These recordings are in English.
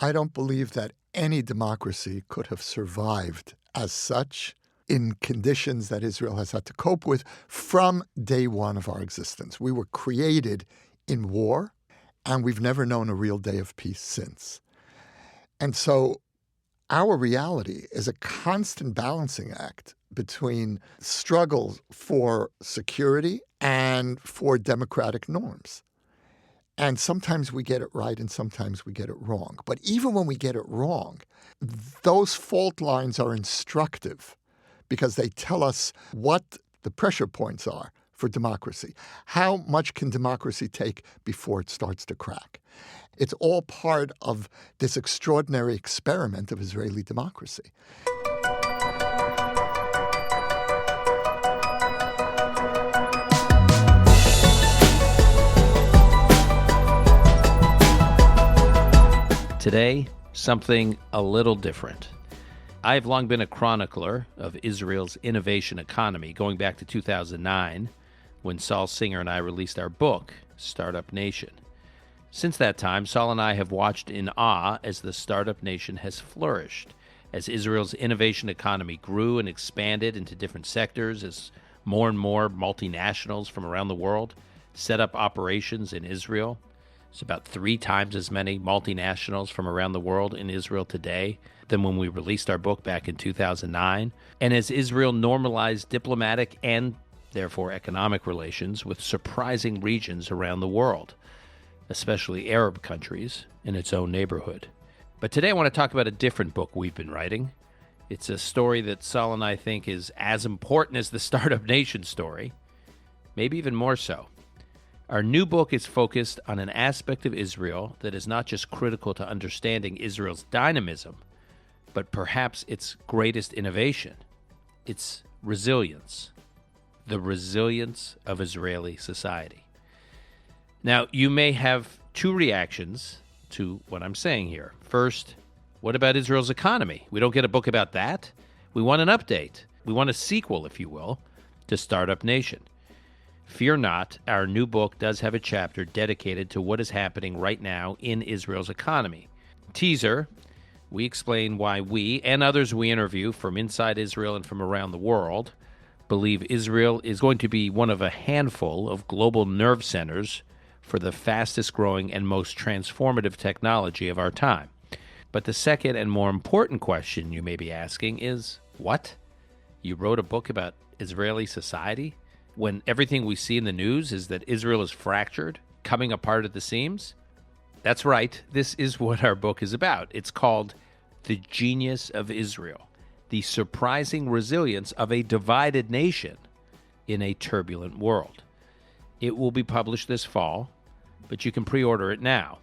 I don't believe that any democracy could have survived as such in conditions that Israel has had to cope with from day one of our existence. We were created in war, and we've never known a real day of peace since. And so our reality is a constant balancing act between struggles for security and for democratic norms. And sometimes we get it right and sometimes we get it wrong. But even when we get it wrong, those fault lines are instructive because they tell us what the pressure points are for democracy. How much can democracy take before it starts to crack? It's all part of this extraordinary experiment of Israeli democracy. Today, something a little different. I've long been a chronicler of Israel's innovation economy, going back to 2009, when Saul Singer and I released our book, Startup Nation. Since that time, Saul and I have watched in awe as the startup nation has flourished, as Israel's innovation economy grew and expanded into different sectors, as more and more multinationals from around the world set up operations in Israel. It's about 3 times as many multinationals from around the world in Israel today than when we released our book back in 2009. And as Israel normalized diplomatic and therefore economic relations with surprising regions around the world, especially Arab countries in its own neighborhood. But today I want to talk about a different book we've been writing. It's a story that Saul and I think is as important as the Startup Nation story, maybe even more so. Our new book is focused on an aspect of Israel that is not just critical to understanding Israel's dynamism, but perhaps its greatest innovation, its resilience, the resilience of Israeli society. Now, you may have 2 reactions to what I'm saying here. First, what about Israel's economy? We don't get a book about that. We want an update. We want a sequel, if you will, to Startup Nation. Fear not, our new book does have a chapter dedicated to what is happening right now in Israel's economy. Teaser, we explain why we and others we interview from inside Israel and from around the world believe Israel is going to be one of a handful of global nerve centers for the fastest growing and most transformative technology of our time. But the second and more important question you may be asking is, what? You wrote a book about Israeli society? When everything we see in the news is that Israel is fractured, coming apart at the seams? That's right, this is what our book is about. It's called The Genius of Israel, the surprising resilience of a divided nation in a turbulent world. It will be published this fall, but you can pre-order it now.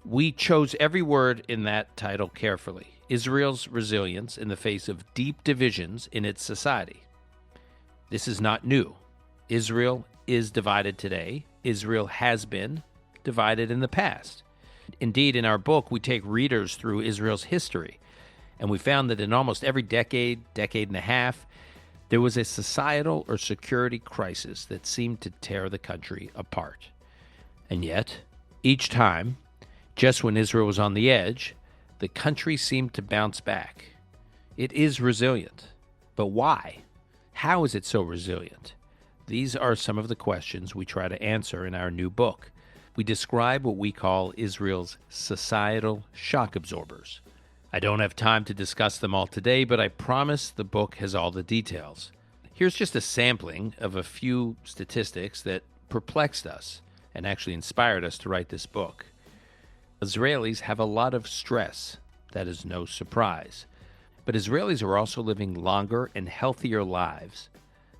We chose every word in that title carefully. Israel's resilience in the face of deep divisions in its society. This is not new. Israel is divided today. Israel has been divided in the past. Indeed, in our book, we take readers through Israel's history, and we found that in almost every decade and a half, there was a societal or security crisis that seemed to tear the country apart. And yet, each time, just when Israel was on the edge, the country seemed to bounce back. It is resilient. But why? How is it so resilient? These are some of the questions we try to answer in our new book. We describe what we call Israel's societal shock absorbers. I don't have time to discuss them all today, but I promise the book has all the details. Here's just a sampling of a few statistics that perplexed us and actually inspired us to write this book. Israelis have a lot of stress. That is no surprise. But Israelis are also living longer and healthier lives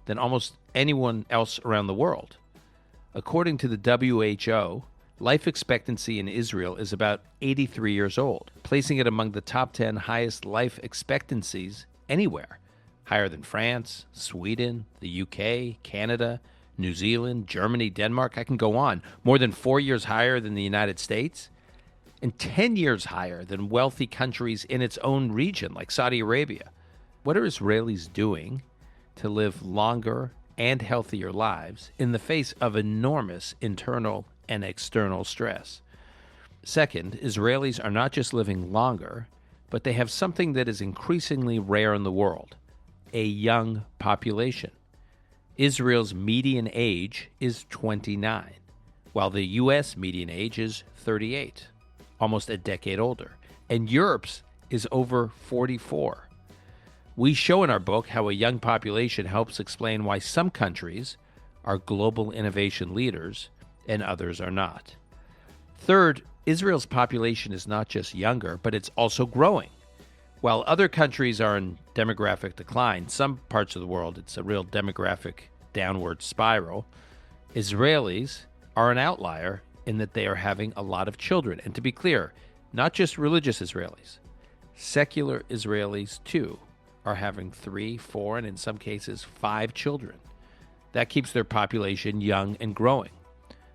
than almost anyone else around the world. According to the WHO, life expectancy in Israel is about 83 years old, placing it among the top 10 highest life expectancies anywhere, higher than France, Sweden, the UK, Canada, New Zealand, Germany, Denmark. I can go on. More than 4 years higher than the United States, and 10 years higher than wealthy countries in its own region, like Saudi Arabia. What are Israelis doing to live longer and healthier lives in the face of enormous internal and external stress? Second, Israelis are not just living longer, but they have something that is increasingly rare in the world, a young population. Israel's median age is 29, while the U.S. median age is 38, almost a decade older, and Europe's is over 44. We show in our book how a young population helps explain why some countries are global innovation leaders and others are not. Third, Israel's population is not just younger, but it's also growing. While other countries are in demographic decline, some parts of the world, it's a real demographic downward spiral. Israelis are an outlier in that they are having a lot of children. And to be clear, not just religious Israelis, secular Israelis too are having 3, 4, and in some cases 5 children. That keeps their population young and growing,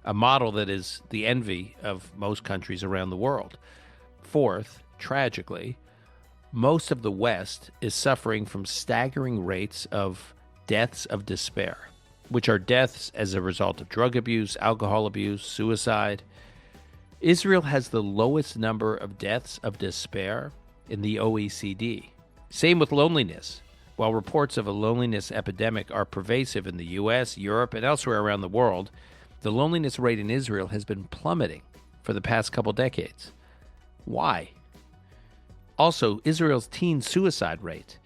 a model that is the envy of most countries around the world. Fourth, tragically, most of the West is suffering from staggering rates of deaths of despair, which are deaths as a result of drug abuse, alcohol abuse, suicide. Israel has the lowest number of deaths of despair in the OECD. Same with loneliness. While reports of a loneliness epidemic are pervasive in the U.S., Europe, and elsewhere around the world, the loneliness rate in Israel has been plummeting for the past couple decades. Why? Also, Israel's teen suicide rate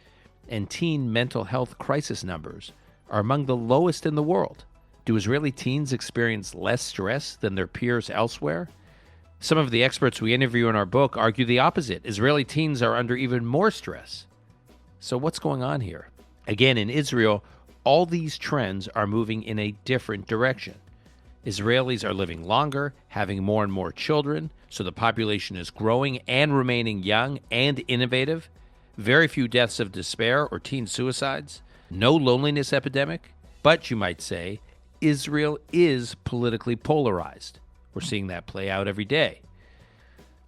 and teen mental health crisis numbers are among the lowest in the world. Do Israeli teens experience less stress than their peers elsewhere? Some of the experts we interview in our book argue the opposite. Israeli teens are under even more stress. So what's going on here? Again, in Israel, all these trends are moving in a different direction. Israelis are living longer, having more and more children, so the population is growing and remaining young and innovative. Very few deaths of despair or teen suicides. No loneliness epidemic. But you might say, Israel is politically polarized. We're seeing that play out every day.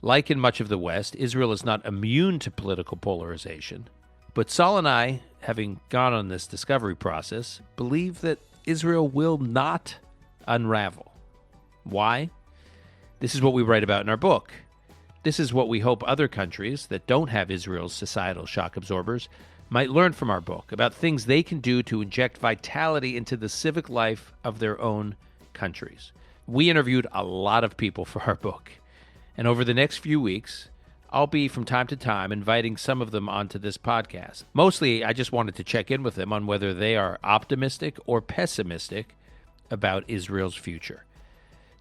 Like in much of the West, Israel is not immune to political polarization. But Saul and I, having gone on this discovery process, believe that Israel will not unravel. Why? This is what we write about in our book. This is what we hope other countries that don't have Israel's societal shock absorbers might learn from our book about things they can do to inject vitality into the civic life of their own countries. We interviewed a lot of people for our book, and over the next few weeks, I'll be from time to time inviting some of them onto this podcast. Mostly, I just wanted to check in with them on whether they are optimistic or pessimistic about Israel's future.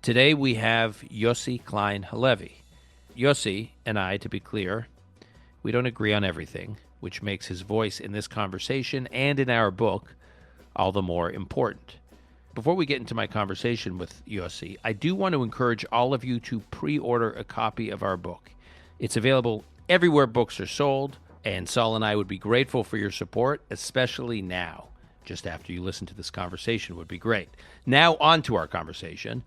Today, we have Yossi Klein Halevi. Yossi and I, to be clear, we don't agree on everything, which makes his voice in this conversation and in our book all the more important. Before we get into my conversation with Yossi, I do want to encourage all of you to pre-order a copy of our book. It's available everywhere books are sold, and Saul and I would be grateful for your support, especially now. Just after you listen to this conversation would be great. Now on to our conversation.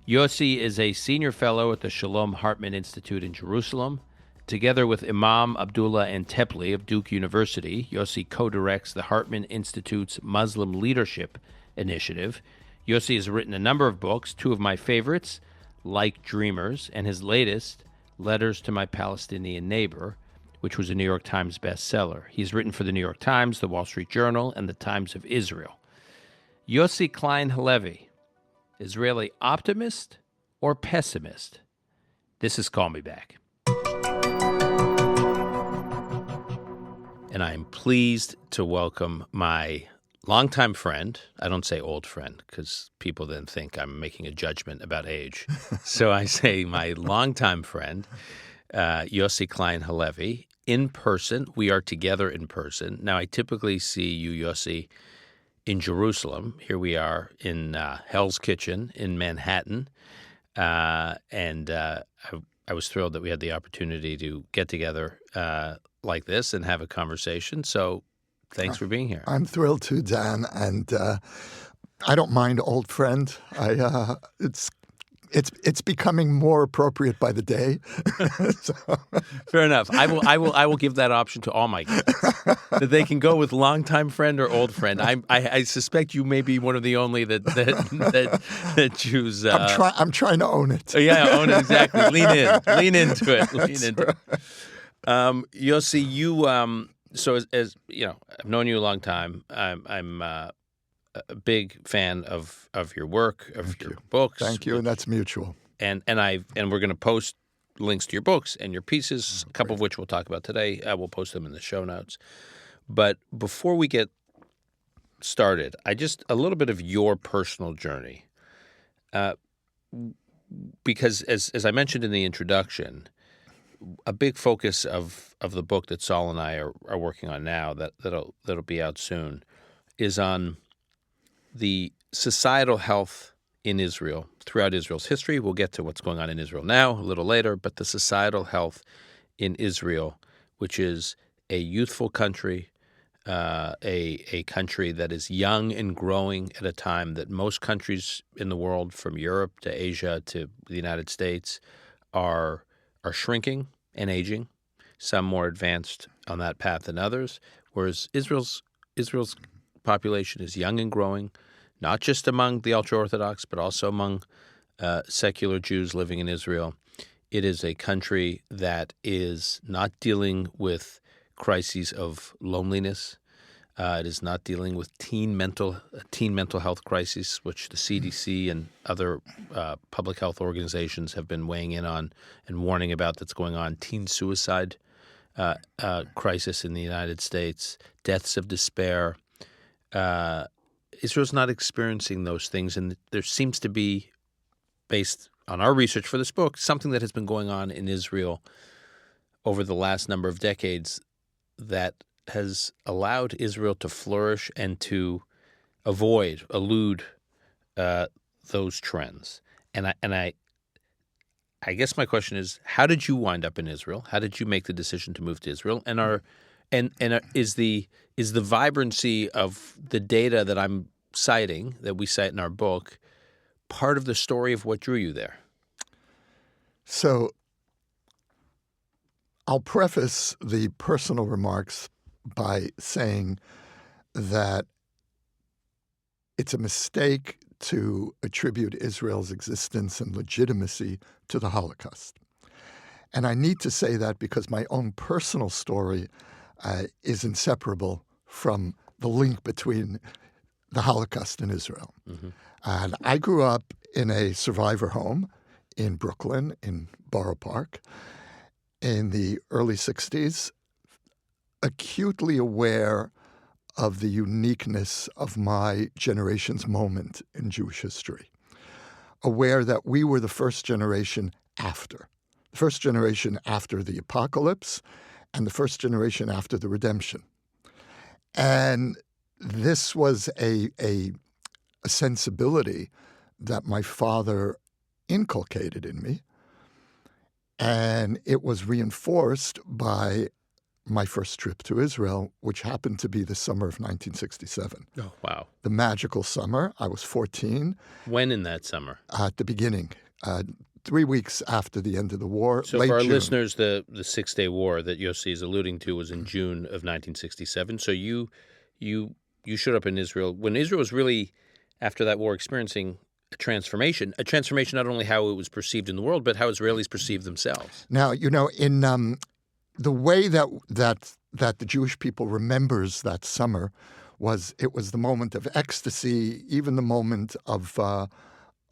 Yossi is a senior fellow at the Shalom Hartman Institute in Jerusalem. Together with Imam Abdullah Antepli of Duke University, Yossi co-directs the Hartman Institute's Muslim Leadership Initiative. Yossi has written a number of books, 2 of my favorites, Like Dreamers, and his latest, Letters to My Palestinian Neighbor, which was a New York Times bestseller. He's written for the New York Times, the Wall Street Journal, and the Times of Israel. Yossi Klein Halevi, Israeli optimist or pessimist? This is Call Me Back. And I am pleased to welcome my longtime friend. I don't say old friend because people then think I'm making a judgment about age. So I say my longtime friend, Yossi Klein Halevi, in person. We are together in person. Now, I typically see you, Yossi, in Jerusalem. Here we are in Hell's Kitchen in Manhattan. And I was thrilled that we had the opportunity to get together like this and have a conversation. So thanks for being here. I'm thrilled too, Dan, and I don't mind old friend. It's It's becoming more appropriate by the day. So, Fair enough. I will give that option to all my guests, that they can go with longtime friend or old friend. I suspect you may be one of the only that choose. I'm trying to own it. Yeah, own it exactly. Lean into it. Yossi, you so as you know, I've known you a long time. I'm a big fan of your work, of your books. Thank you, and that's mutual. And we're going to post links to your books and your pieces, a couple of which we'll talk about today. We'll post them in the show notes. But before we get started, a little bit of your personal journey, because as I mentioned in the introduction, a big focus of the book that Saul and I are working on now, that'll be out soon, is on the societal health in Israel throughout Israel's history. We'll get to what's going on in Israel now a little later, but the societal health in Israel, which is a youthful country, a country that is young and growing at a time that most countries in the world, from Europe to Asia to the United States, are shrinking and aging, some more advanced on that path than others, whereas Israel's population is young and growing, not just among the ultra-Orthodox, but also among secular Jews living in Israel. It is a country that is not dealing with crises of loneliness. It is not dealing with teen mental health crises, which the CDC and other public health organizations have been weighing in on and warning about. That's going on. Teen suicide crisis in the United States, deaths of despair. Israel's not experiencing those things, and there seems to be, based on our research for this book, something that has been going on in Israel over the last number of decades that has allowed Israel to flourish and to elude those trends. And I guess my question is, how did you wind up in Israel? How did you make the decision to move to Israel? Is the vibrancy of the data that I'm citing, that we cite in our book, part of the story of what drew you there? So I'll preface the personal remarks by saying that it's a mistake to attribute Israel's existence and legitimacy to the Holocaust. And I need to say that because my own personal story is inseparable from the link between the Holocaust and Israel. Mm-hmm. And I grew up in a survivor home in Brooklyn, in Borough Park, in the early 60s, acutely aware of the uniqueness of my generation's moment in Jewish history, aware that we were the first generation after the apocalypse and the first generation after the redemption. And this was a sensibility that my father inculcated in me, and it was reinforced by my first trip to Israel, which happened to be the summer of 1967. Oh, wow. The magical summer. I was 14. When in that summer? At the beginning, 3 weeks after the end of the war. So late for our June. listeners, the Six-Day War that Yossi is alluding to was in June of 1967. So you showed up in Israel when Israel was really, after that war, experiencing a transformation not only how it was perceived in the world, but how Israelis perceived themselves. Now, in the way that the Jewish people remembers that summer was the moment of ecstasy, even the moment of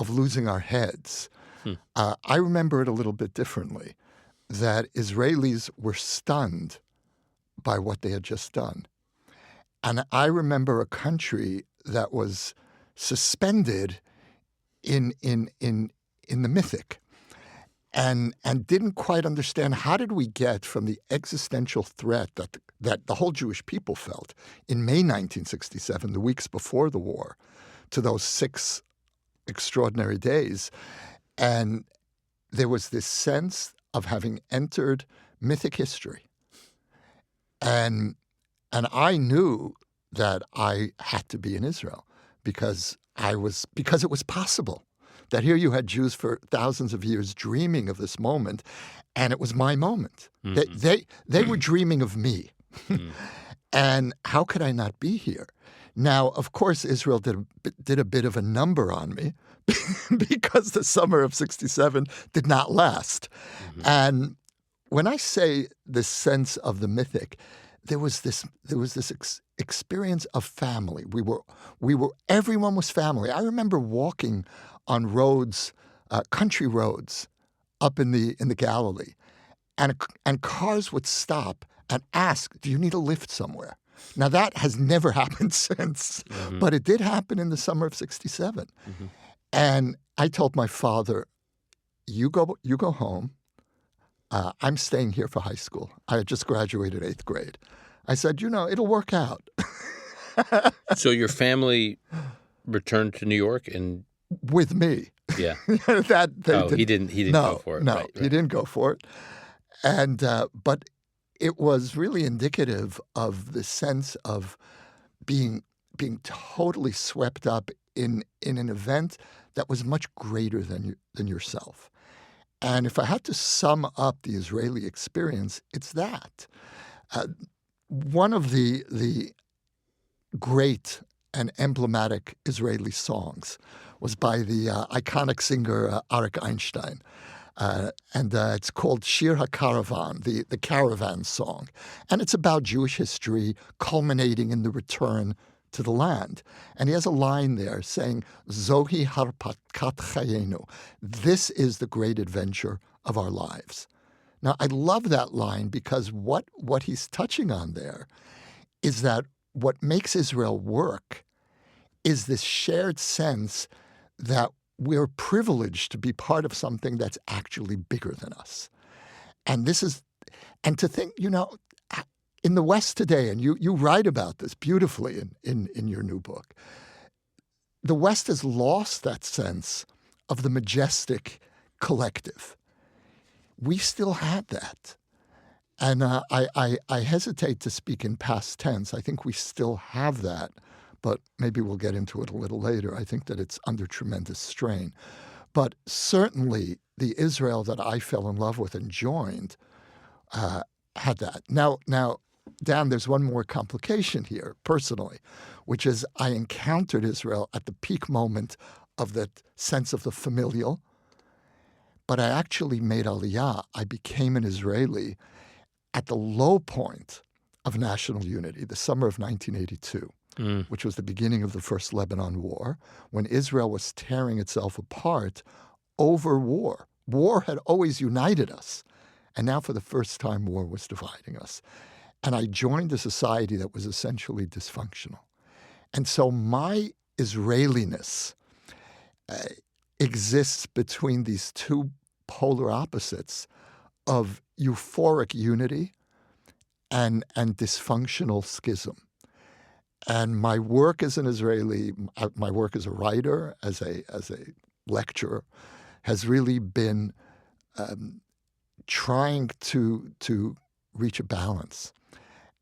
losing our heads. I remember it a little bit differently, that Israelis were stunned by what they had just done. And I remember a country that was suspended in the mythic and didn't quite understand, how did we get from the existential threat that the whole Jewish people felt in May 1967, the weeks before the war, to those 6 extraordinary days. And there was this sense of having entered mythic history. And I knew that I had to be in Israel because it was possible That here you had Jews for thousands of years dreaming of this moment, and it was my moment. They were dreaming of me. And how could I not be here? Now, of course, Israel did a bit of a number on me because the summer of 67 did not last. And when I say the sense of the mythic, there was this experience of family. Everyone was family. I remember walking on roads, country roads, up in the Galilee, and cars would stop and ask, "Do you need a lift somewhere?" Now that has never happened since, but it did happen in the summer of 67. And I told my father, "You go home. I'm staying here for high school. I had just graduated 8th grade." I said, "It'll work out." So your family returned to New York and with me. Yeah. He didn't go for it. No, right. He didn't go for it. And but it was really indicative of the sense of being totally swept up in an event that was much greater than yourself. And if I had to sum up the Israeli experience, it's that. One of the great and emblematic Israeli songs was by the iconic singer Arik Einstein. And it's called Shir HaCaravan, the caravan song. And it's about Jewish history culminating in the return to the land. And he has a line there saying, Zohi harpakat chayenu. This is the great adventure of our lives. Now, I love that line because what he's touching on there is that what makes Israel work is this shared sense that we're privileged to be part of something that's actually bigger than us. And to think, in the West today, and you write about this beautifully in your new book, the West has lost that sense of the majestic collective. We still had that. And I hesitate to speak in past tense. I think we still have that, but maybe we'll get into it a little later. I think that it's under tremendous strain. But certainly the Israel that I fell in love with and joined had that. Now, Dan, there's one more complication here, personally, which is I encountered Israel at the peak moment of that sense of the familial, but I actually made Aliyah. I became an Israeli at the low point of national unity, the summer of 1982, which was the beginning of the First Lebanon War, when Israel was tearing itself apart over war. War had always united us, and now for the first time war was dividing us. And I joined a society that was essentially dysfunctional. And so my Israeliness exists between these two polar opposites of euphoric unity and dysfunctional schism. And my work as an Israeli, my work as a writer, as a lecturer, has really been trying to reach a balance.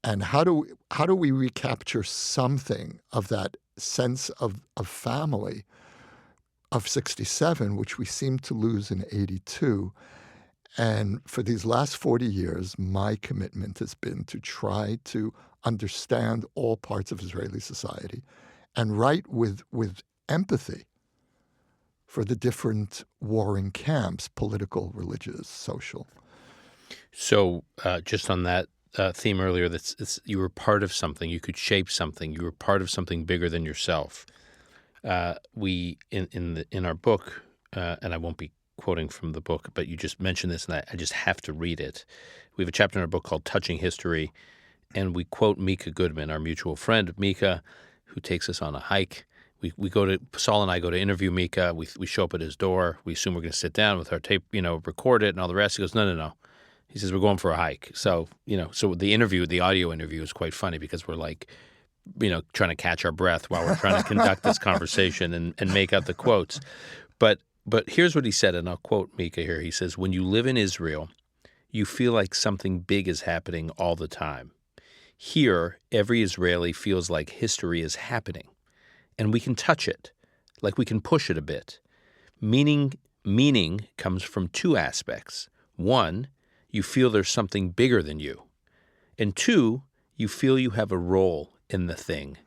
And how do we recapture something of that sense of family of 67, which we seem to lose in 82? And for these last 40 years, my commitment has been to try to understand all parts of Israeli society and write with empathy for the different warring camps, political, religious, social. So just on that theme earlier, you were part of something. You could shape something. You were part of something bigger than yourself. We in our book, and I won't be quoting from the book, but you just mentioned this, and I just have to read it. We have a chapter in our book called Touching History, and we quote Mika Goodman, our mutual friend, Mika, who takes us on a hike. Saul and I go to interview Mika. We show up at his door. We assume we're going to sit down with our tape, record it and all the rest. He goes, no. He says, we're going for a hike. So the audio interview is quite funny because we're like, trying to catch our breath while we're trying to conduct this conversation and make out the quotes. But here's what he said, and I'll quote Mika here. He says, when you live in Israel, you feel like something big is happening all the time. Here, every Israeli feels like history is happening, and we can touch it, like we can push it a bit. Meaning comes from two aspects. One, you feel there's something bigger than you. And two, you feel you have a role in that thing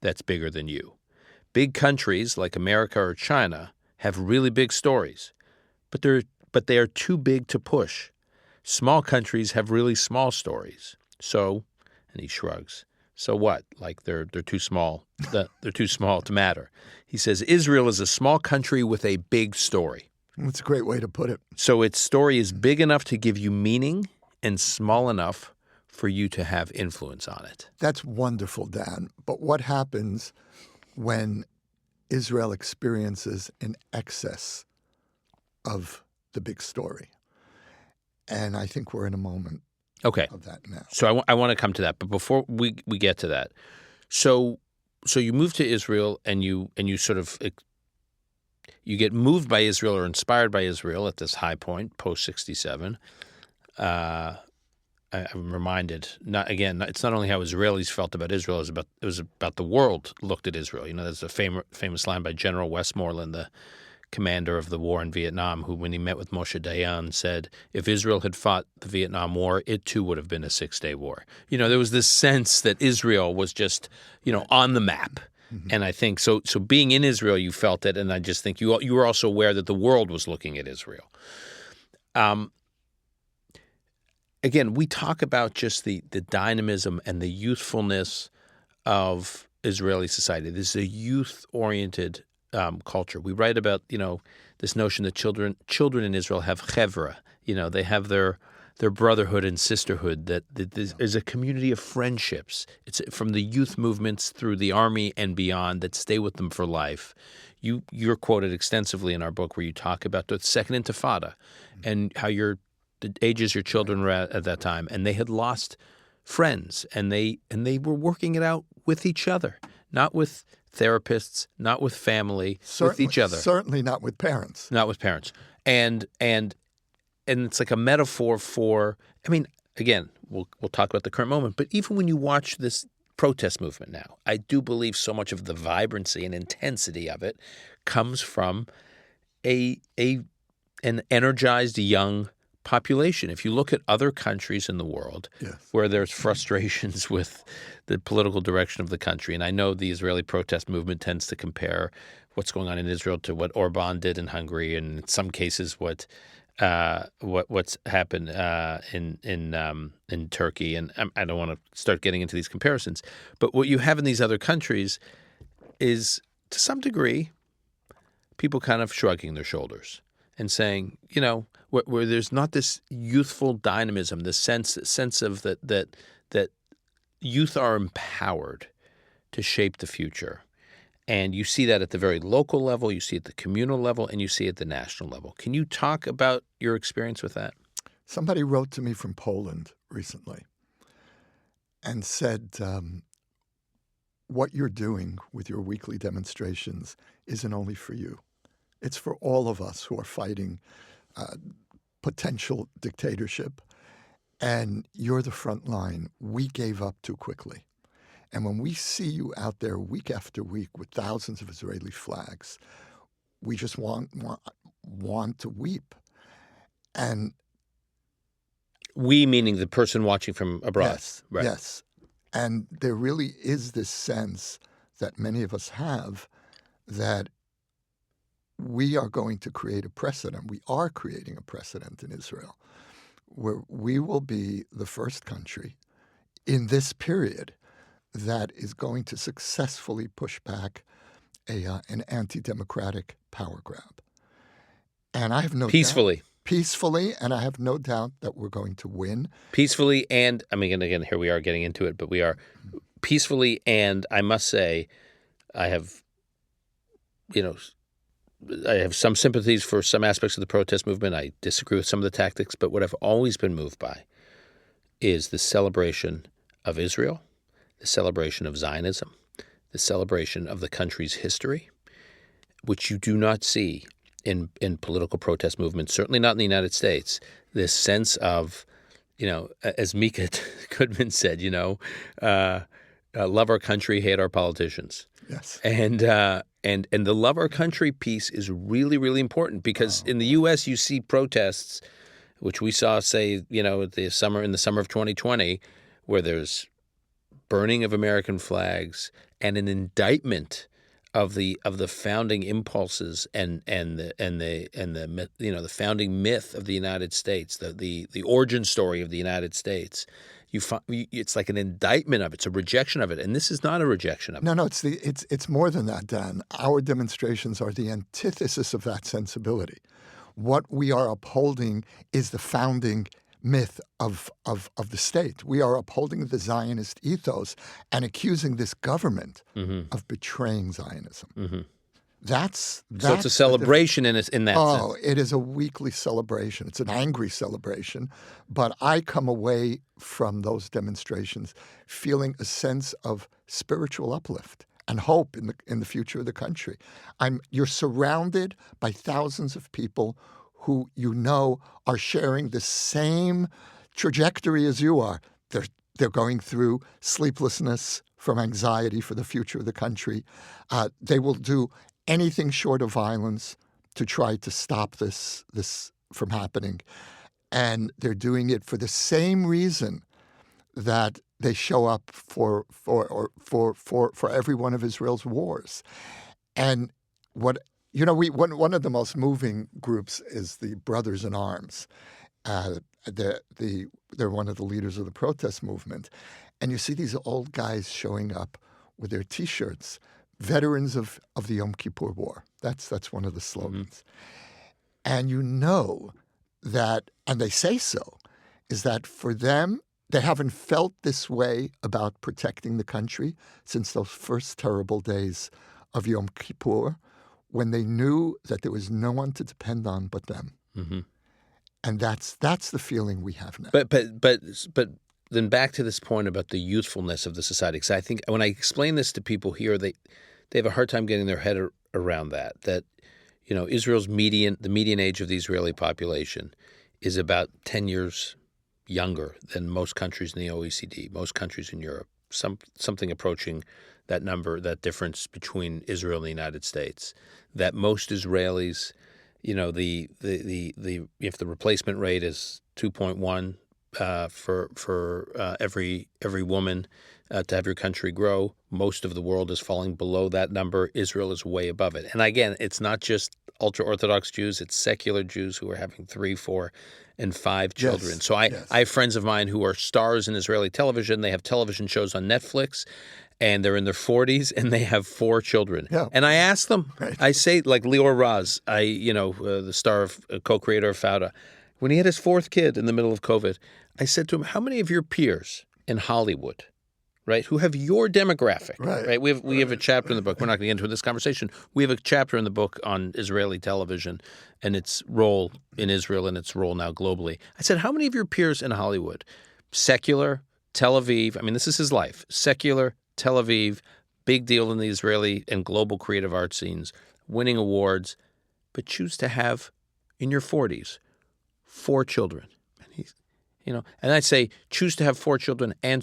that's bigger than you. Big countries like America or China have really big stories, but they are too big to push. Small countries have really small stories. So, and he shrugs. So what? Like they're too small. They're too small to matter. He says Israel is a small country with a big story. That's a great way to put it. So its story is big enough to give you meaning and small enough for you to have influence on it. That's wonderful, Dan. But what happens when Israel experiences an excess of the big story? And I think we're in a moment of that now. So I want to come to that. But before we get to that, so you move to Israel and you sort of you get moved by Israel or inspired by Israel at this high point, post-67. I'm reminded, it's not only how Israelis felt about Israel, it was about the world looked at Israel. There's a famous line by General Westmoreland, the commander of the war in Vietnam, who, when he met with Moshe Dayan, said, if Israel had fought the Vietnam War, it too would have been a 6-day war. There was this sense that Israel was just, on the map. Mm-hmm. And I think so being in Israel, you felt it, and I just think you were also aware that the world was looking at Israel. Again, we talk about just the dynamism and the youthfulness of Israeli society. This is a youth-oriented culture. We write about, this notion that children in Israel have chevra. They have their brotherhood and sisterhood, that there's a community of friendships. It's from the youth movements through the army and beyond that stay with them for life. You're quoted extensively in our book where you talk about the Second Intifada and how the ages your children were at that time, and they had lost friends, and they were working it out with each other, not with therapists, not with family, with each other. Certainly not with parents. Not with parents. And it's like a metaphor for, again, we'll talk about the current moment, but even when you watch this protest movement now, I do believe so much of the vibrancy and intensity of it comes from an energized young population. If you look at other countries in the world where there's frustrations with the political direction of the country, and I know the Israeli protest movement tends to compare what's going on in Israel to what Orban did in Hungary, and in some cases what's happened in Turkey, and I don't want to start getting into these comparisons, but what you have in these other countries is, to some degree, people kind of shrugging their shoulders and saying, where there's not this youthful dynamism, this sense of that youth are empowered to shape the future. And you see that at the very local level, you see it at the communal level, and you see it at the national level. Can you talk about your experience with that? Somebody wrote to me from Poland recently and said, what you're doing with your weekly demonstrations isn't only for you. It's for all of us who are fighting potential dictatorship. And you're the front line. We gave up too quickly. And when we see you out there week after week with thousands of Israeli flags, we just want to weep. And we, meaning the person watching from abroad. Yes, right. Yes. And there really is this sense that many of us have that we are going to create a precedent. We are creating a precedent in Israel where we will be the first country in this period that is going to successfully push back an anti-democratic power grab. And I have no peacefully. Peacefully, and I have no doubt that we're going to win. Peacefully, and again, here we are getting into it, but we are peacefully, and I must say, I have some sympathies for some aspects of the protest movement. I disagree with some of the tactics, but what I've always been moved by is the celebration of Israel, the celebration of Zionism, the celebration of the country's history, which you do not see in political protest movements, certainly not in the United States. This sense of, as Mika Goodman said, love our country, hate our politicians. Yes. And And the love our country piece is really, really important because in the U.S. you see protests, which we saw, say, in the summer of 2020, where there's burning of American flags and an indictment of the founding impulses and the founding myth of the United States, the origin story of the United States. It's like an indictment of it. It's a rejection of it, and this is not a rejection of it. No, it's more than that, Dan. Our demonstrations are the antithesis of that sensibility. What we are upholding is the founding myth of the state. We are upholding the Zionist ethos and accusing this government of betraying Zionism. Mm-hmm. That's so it's a celebration in that sense. Oh, it is a weekly celebration. It's an angry celebration. But I come away from those demonstrations feeling a sense of spiritual uplift and hope in the future of the country. You're surrounded by thousands of people who are sharing the same trajectory as you are. They're going through sleeplessness from anxiety for the future of the country. They will do anything short of violence to try to stop this from happening. And they're doing it for the same reason that they show up for every one of Israel's wars. And one of the most moving groups is the Brothers in Arms. They're one of the leaders of the protest movement. And you see these old guys showing up with their T-shirts, veterans of the Yom Kippur War. That's one of the slogans. And that, and they say so, is that for them, they haven't felt this way about protecting the country since those first terrible days of Yom Kippur, when they knew that there was no one to depend on but them. Mm-hmm. And that's the feeling we have now. But then back to this point about the youthfulness of the society, because I think when I explain this to people here, they have a hard time getting their head around that Israel's the median age of the Israeli population is about 10 years younger than most countries in the OECD, most countries in Europe, something approaching that number, that difference between Israel and the United States. That most Israelis, if the replacement rate is 2.1 for every woman to have your country grow, most of the world is falling below that number. Israel is way above it. And again, it's not just ultra-Orthodox Jews, it's secular Jews who are having 3, 4, and 5 children. Yes, so I have friends of mine who are stars in Israeli television. They have television shows on Netflix, and they're in their 40s, and they have 4 children. Yeah. And I ask them, right. I say, like Lior Raz, the star of co-creator of Fauda, when he had his 4th kid in the middle of COVID, I said to him, how many of your peers in Hollywood, right, who have your demographic, right? We have a chapter in the book. We're not going to get into this conversation. We have a chapter in the book on Israeli television and its role in Israel and its role now globally. I said, how many of your peers in Hollywood, secular, Tel Aviv, I mean, this is his life, secular, Tel Aviv, big deal in the Israeli and global creative art scenes, winning awards, but choose to have, in your 40s, 4 children. And I say, choose to have 4 children and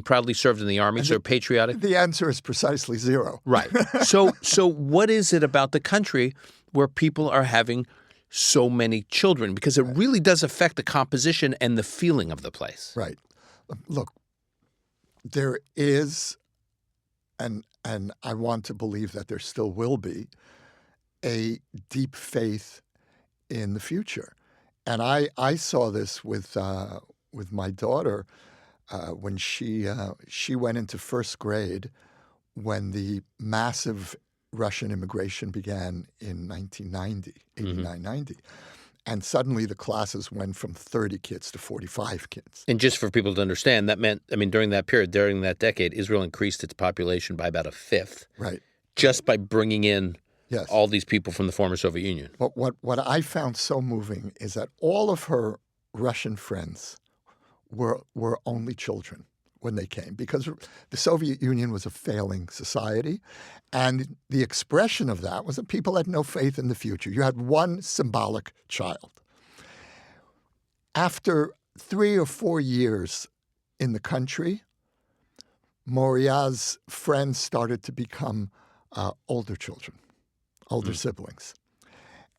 proudly served in the army, so patriotic. The answer is precisely 0. Right. So what is it about the country where people are having so many children? Because it really does affect the composition and the feeling of the place. Right. Look, there is, and I want to believe that there still will be, a deep faith in the future. And I saw this with my daughter when she went into first grade when the massive Russian immigration began in 1990, 89-90. And suddenly the classes went from 30 kids to 45 kids. And just for people to understand, that meant, during that period, during that decade, Israel increased its population by about 1/5. Right. Just by bringing in Yes. all these people from the former Soviet Union. But what I found so moving is that all of her Russian friends were only children when they came, because the Soviet Union was a failing society, and the expression of that was that people had no faith in the future. You had one symbolic child. After 3 or 4 years in the country, Moria's friends started to become older children, older siblings.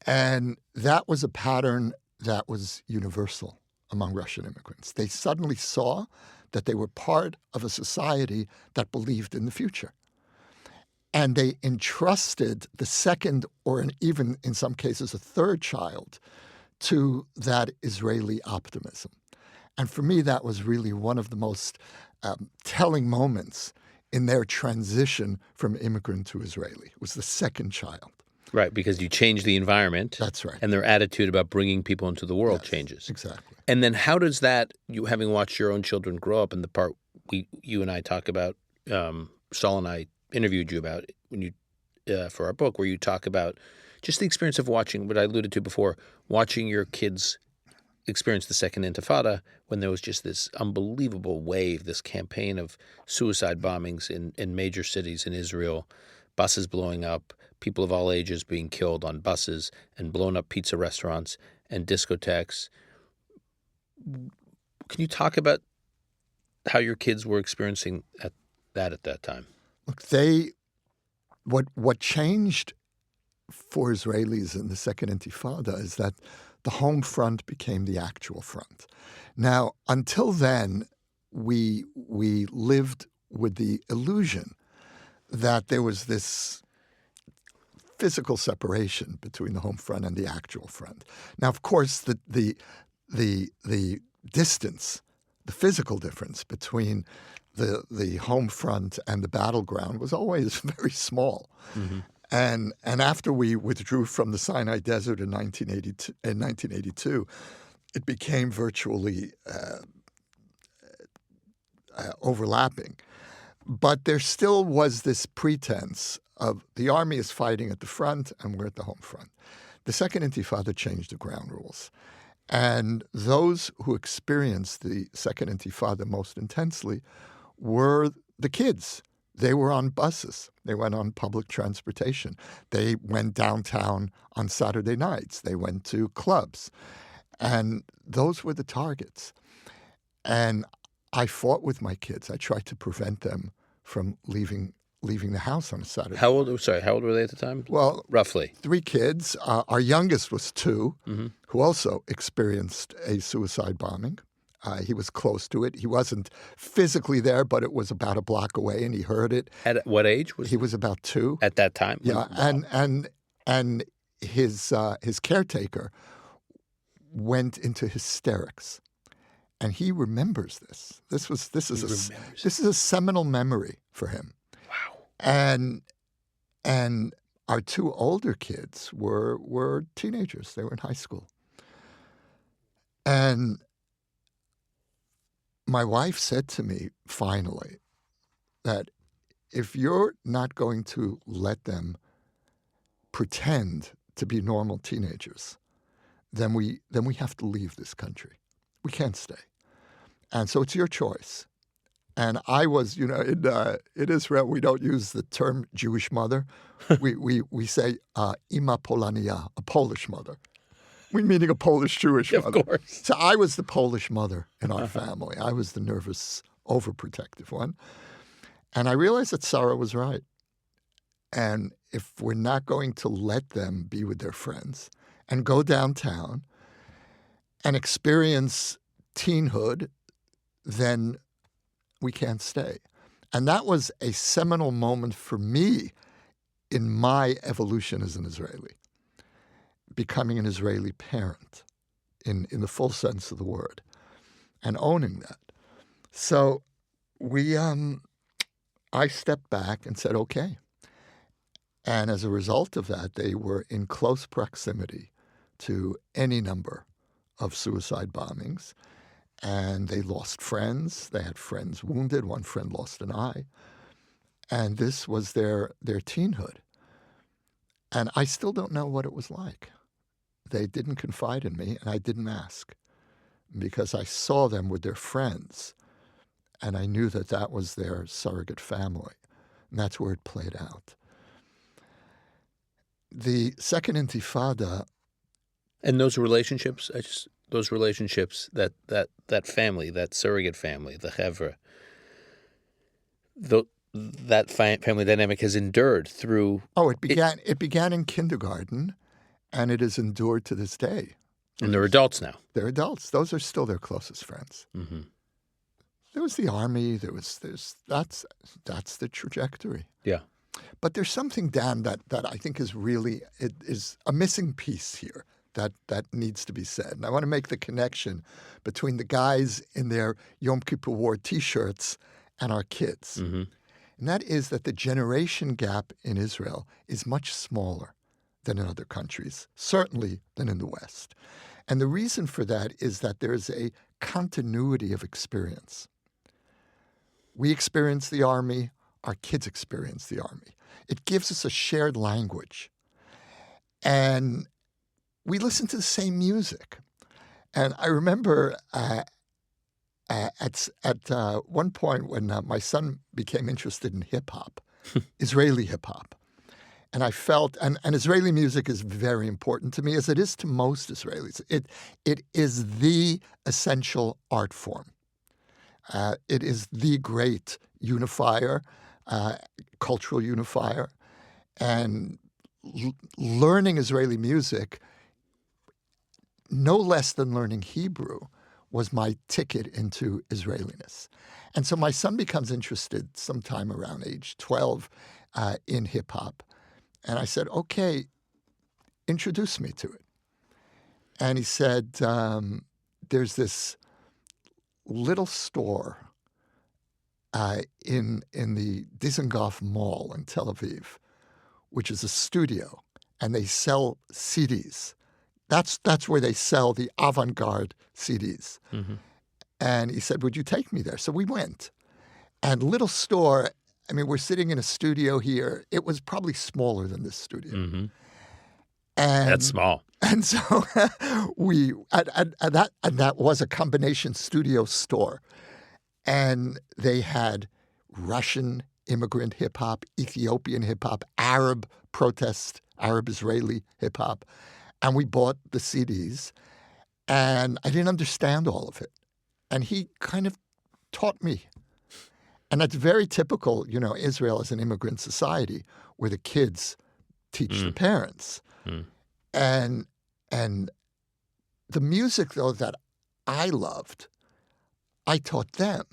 And that was a pattern that was universal among Russian immigrants. They suddenly saw that they were part of a society that believed in the future. And they entrusted the second, or even in some cases a third child, to that Israeli optimism. And for me, that was really one of the most telling moments in their transition from immigrant to Israeli. It was the second child. Right, because you change the environment. That's right. And their attitude about bringing people into the world changes. Exactly. And then how does that, you having watched your own children grow up, and the part you and I talk about, Saul and I interviewed you about when you for our book, where you talk about just the experience of watching, what I alluded to before, watching your kids experience the Second Intifada, when there was just this unbelievable wave, this campaign of suicide bombings in major cities in Israel, buses blowing up, people of all ages being killed on buses, and blown up pizza restaurants and discotheques. Can you talk about how your kids were experiencing at that time? Look, what changed for Israelis in the Second Intifada is that the home front became the actual front. Now, until then, we lived with the illusion that there was this physical separation between the home front and the actual front. Now, of course, the distance, the physical difference between the home front and the battleground was always very small. Mm-hmm. And after we withdrew from the Sinai Desert in 1982, it became virtually overlapping. But there still was this pretense of the army is fighting at the front and we're at the home front. The Second Intifada changed the ground rules. And those who experienced the Second Intifada most intensely were the kids. They were on buses. They went on public transportation. They went downtown on Saturday nights. They went to clubs. And those were the targets. And I fought with my kids. I tried to prevent them from leaving the house on a Saturday. How old were they at the time? Well, roughly 3 kids. Our youngest was 2, who also experienced a suicide bombing. He was close to it. He wasn't physically there, but it was about a block away, and he heard it. At what age was he? Was about 2 at that time. Yeah, wow. and his caretaker went into hysterics, and he remembers this. This is a seminal memory for him. Wow. And our 2 older kids were teenagers. They were in high school, and my wife said to me finally that if you're not going to let them pretend to be normal teenagers, then we have to leave this country. We can't stay. And so it's your choice. And I was, in Israel, we don't use the term Jewish mother. we say Ima Polania, a Polish mother. We meaning a Polish Jewish mother. Of course. So I was the Polish mother in our family. I was the nervous, overprotective one. And I realized that Sarah was right. And if we're not going to let them be with their friends and go downtown and experience teenhood, then we can't stay. And that was a seminal moment for me in my evolution as an Israeli, becoming an Israeli parent in the full sense of the word and owning that. So I stepped back and said, okay. And as a result of that, they were in close proximity to any number of suicide bombings. And they lost friends. They had friends wounded. One friend lost an eye. And this was their teenhood. And I still don't know what it was like. They didn't confide in me, and I didn't ask, because I saw them with their friends, and I knew that was their surrogate family. And that's where it played out. The Second Intifada... And those relationships, that family, that surrogate family, the Chevra, that family dynamic has endured through. Oh, it began in kindergarten, and it has endured to this day. And they're adults now. They're adults. Those are still their closest friends. Mm-hmm. There was the army. That's the trajectory. Yeah. But there's something, Dan, that I think is a missing piece here that needs to be said. And I want to make the connection between the guys in their Yom Kippur War T-shirts and our kids. Mm-hmm. And that is that the generation gap in Israel is much smaller than in other countries, certainly than in the West. And the reason for that is that there is a continuity of experience. We experience the army, our kids experience the army. It gives us a shared language. And we listen to the same music. And I remember at one point when my son became interested in hip-hop, Israeli hip-hop, and I felt, and Israeli music is very important to me, as it is to most Israelis. It is the essential art form. It is the great unifier, cultural unifier. And learning Israeli music, no less than learning Hebrew, was my ticket into Israeliness. And so my son becomes interested sometime around age 12 in hip-hop. And I said, okay, introduce me to it. And he said, there's this little store in the Dizengoff Mall in Tel Aviv, which is a studio, and they sell CDs. That's where they sell the avant-garde CDs. Mm-hmm. And he said, would you take me there? So we went. And little store, I mean, we're sitting in a studio here. It was probably smaller than this studio. Mm-hmm. And that's small. And so that was a combination studio store. And they had Russian immigrant hip-hop, Ethiopian hip-hop, Arab protest, Arab-Israeli hip-hop. And we bought the CDs, and I didn't understand all of it. And he kind of taught me. And that's very typical, Israel as an immigrant society, where the kids teach the parents. Mm. And the music, though, that I loved, I taught them.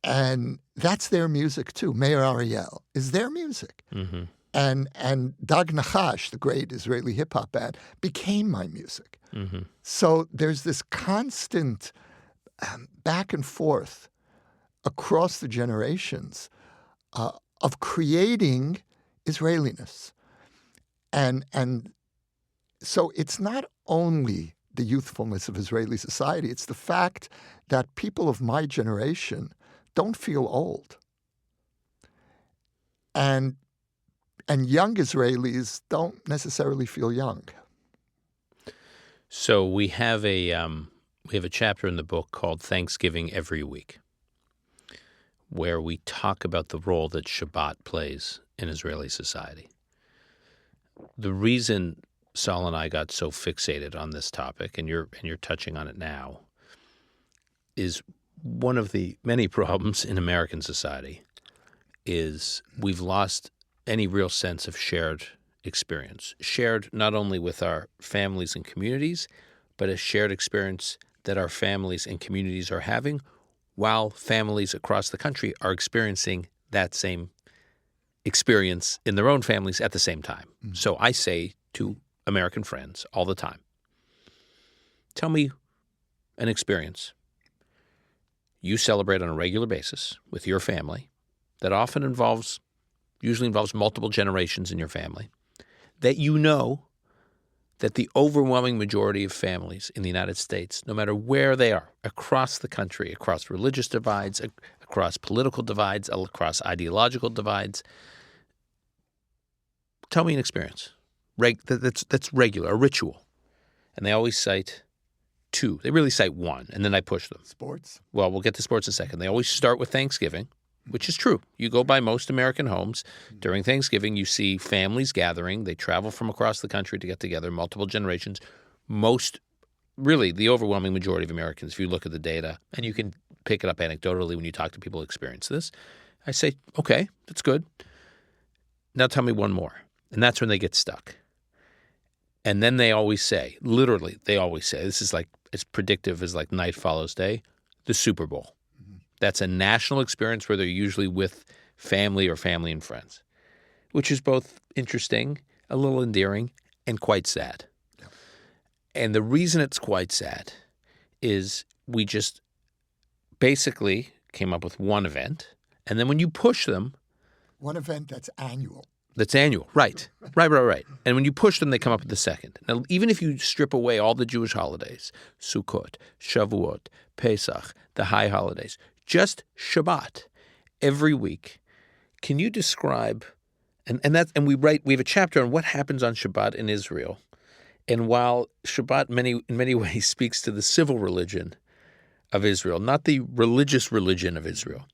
And that's their music, too. Meir Ariel is their music. Mm-hmm. And Dag Nachash, the great Israeli hip-hop band, became my music. Mm-hmm. So there's this constant back and forth across the generations of creating Israeliness. And so it's not only the youthfulness of Israeli society, it's the fact that people of my generation don't feel old. And young Israelis don't necessarily feel young. So we have a chapter in the book called Thanksgiving Every Week, where we talk about the role that Shabbat plays in Israeli society. The reason Saul and I got so fixated on this topic, and you're touching on it now, is one of the many problems in American society is we've lost any real sense of shared experience, shared not only with our families and communities, but a shared experience that our families and communities are having while families across the country are experiencing that same experience in their own families at the same time. Mm-hmm. So I say to American friends all the time, tell me an experience you celebrate on a regular basis with your family that usually involves multiple generations in your family, that you know that the overwhelming majority of families in the United States, no matter where they are, across the country, across religious divides, across political divides, across ideological divides, tell me an experience that's regular, a ritual. And they always cite two. They really cite one, and then I push them. Sports? Well, we'll get to sports in a second. They always start with Thanksgiving, which is true. You go by most American homes. During Thanksgiving, you see families gathering. They travel from across the country to get together, multiple generations. Really, the overwhelming majority of Americans, if you look at the data, and you can pick it up anecdotally when you talk to people who experience this, I say, okay, that's good. Now tell me one more. And that's when they get stuck. And then they always say, literally, they always say, this is like as predictive as like night follows day, the Super Bowl. Mm-hmm. That's a national experience where they're usually with family or family and friends, which is both interesting, a little endearing, and quite sad. Yeah. And the reason it's quite sad is we just basically came up with one event, and then when you push them... One event that's annual. That's annual, right. Right. And when you push them, they come up with the second. Now, even if you strip away all the Jewish holidays, Sukkot, Shavuot, Pesach, the high holidays, just Shabbat, every week, can you describe... And we have a chapter on what happens on Shabbat in Israel. And while Shabbat in many ways speaks to the civil religion of Israel, not the religious religion of Israel,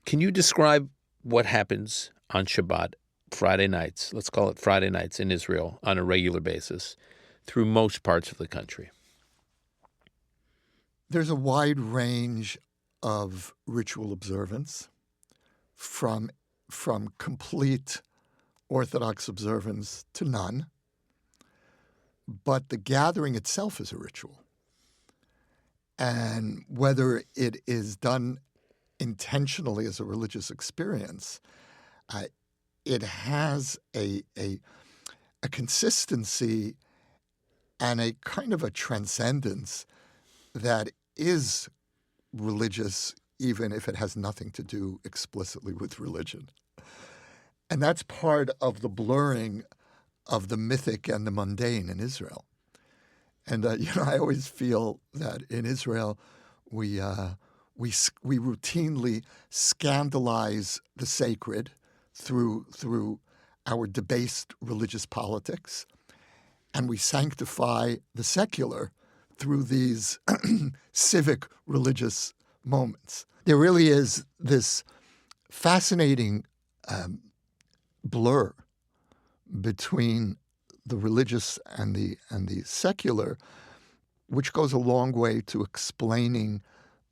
can you describe what happens on Shabbat, Friday nights, let's call it Friday nights in Israel on a regular basis through most parts of the country? There's a wide range of ritual observance from complete Orthodox observance to none, but the gathering itself is a ritual. And whether it is done intentionally as a religious experience, it has a consistency and a kind of a transcendence that is religious, even if it has nothing to do explicitly with religion. And that's part of the blurring of the mythic and the mundane in Israel. And I always feel that in Israel we routinely scandalize the sacred through our debased religious politics, and we sanctify the secular through these civic religious moments. There really is this fascinating blur between the religious and the secular, which goes a long way to explaining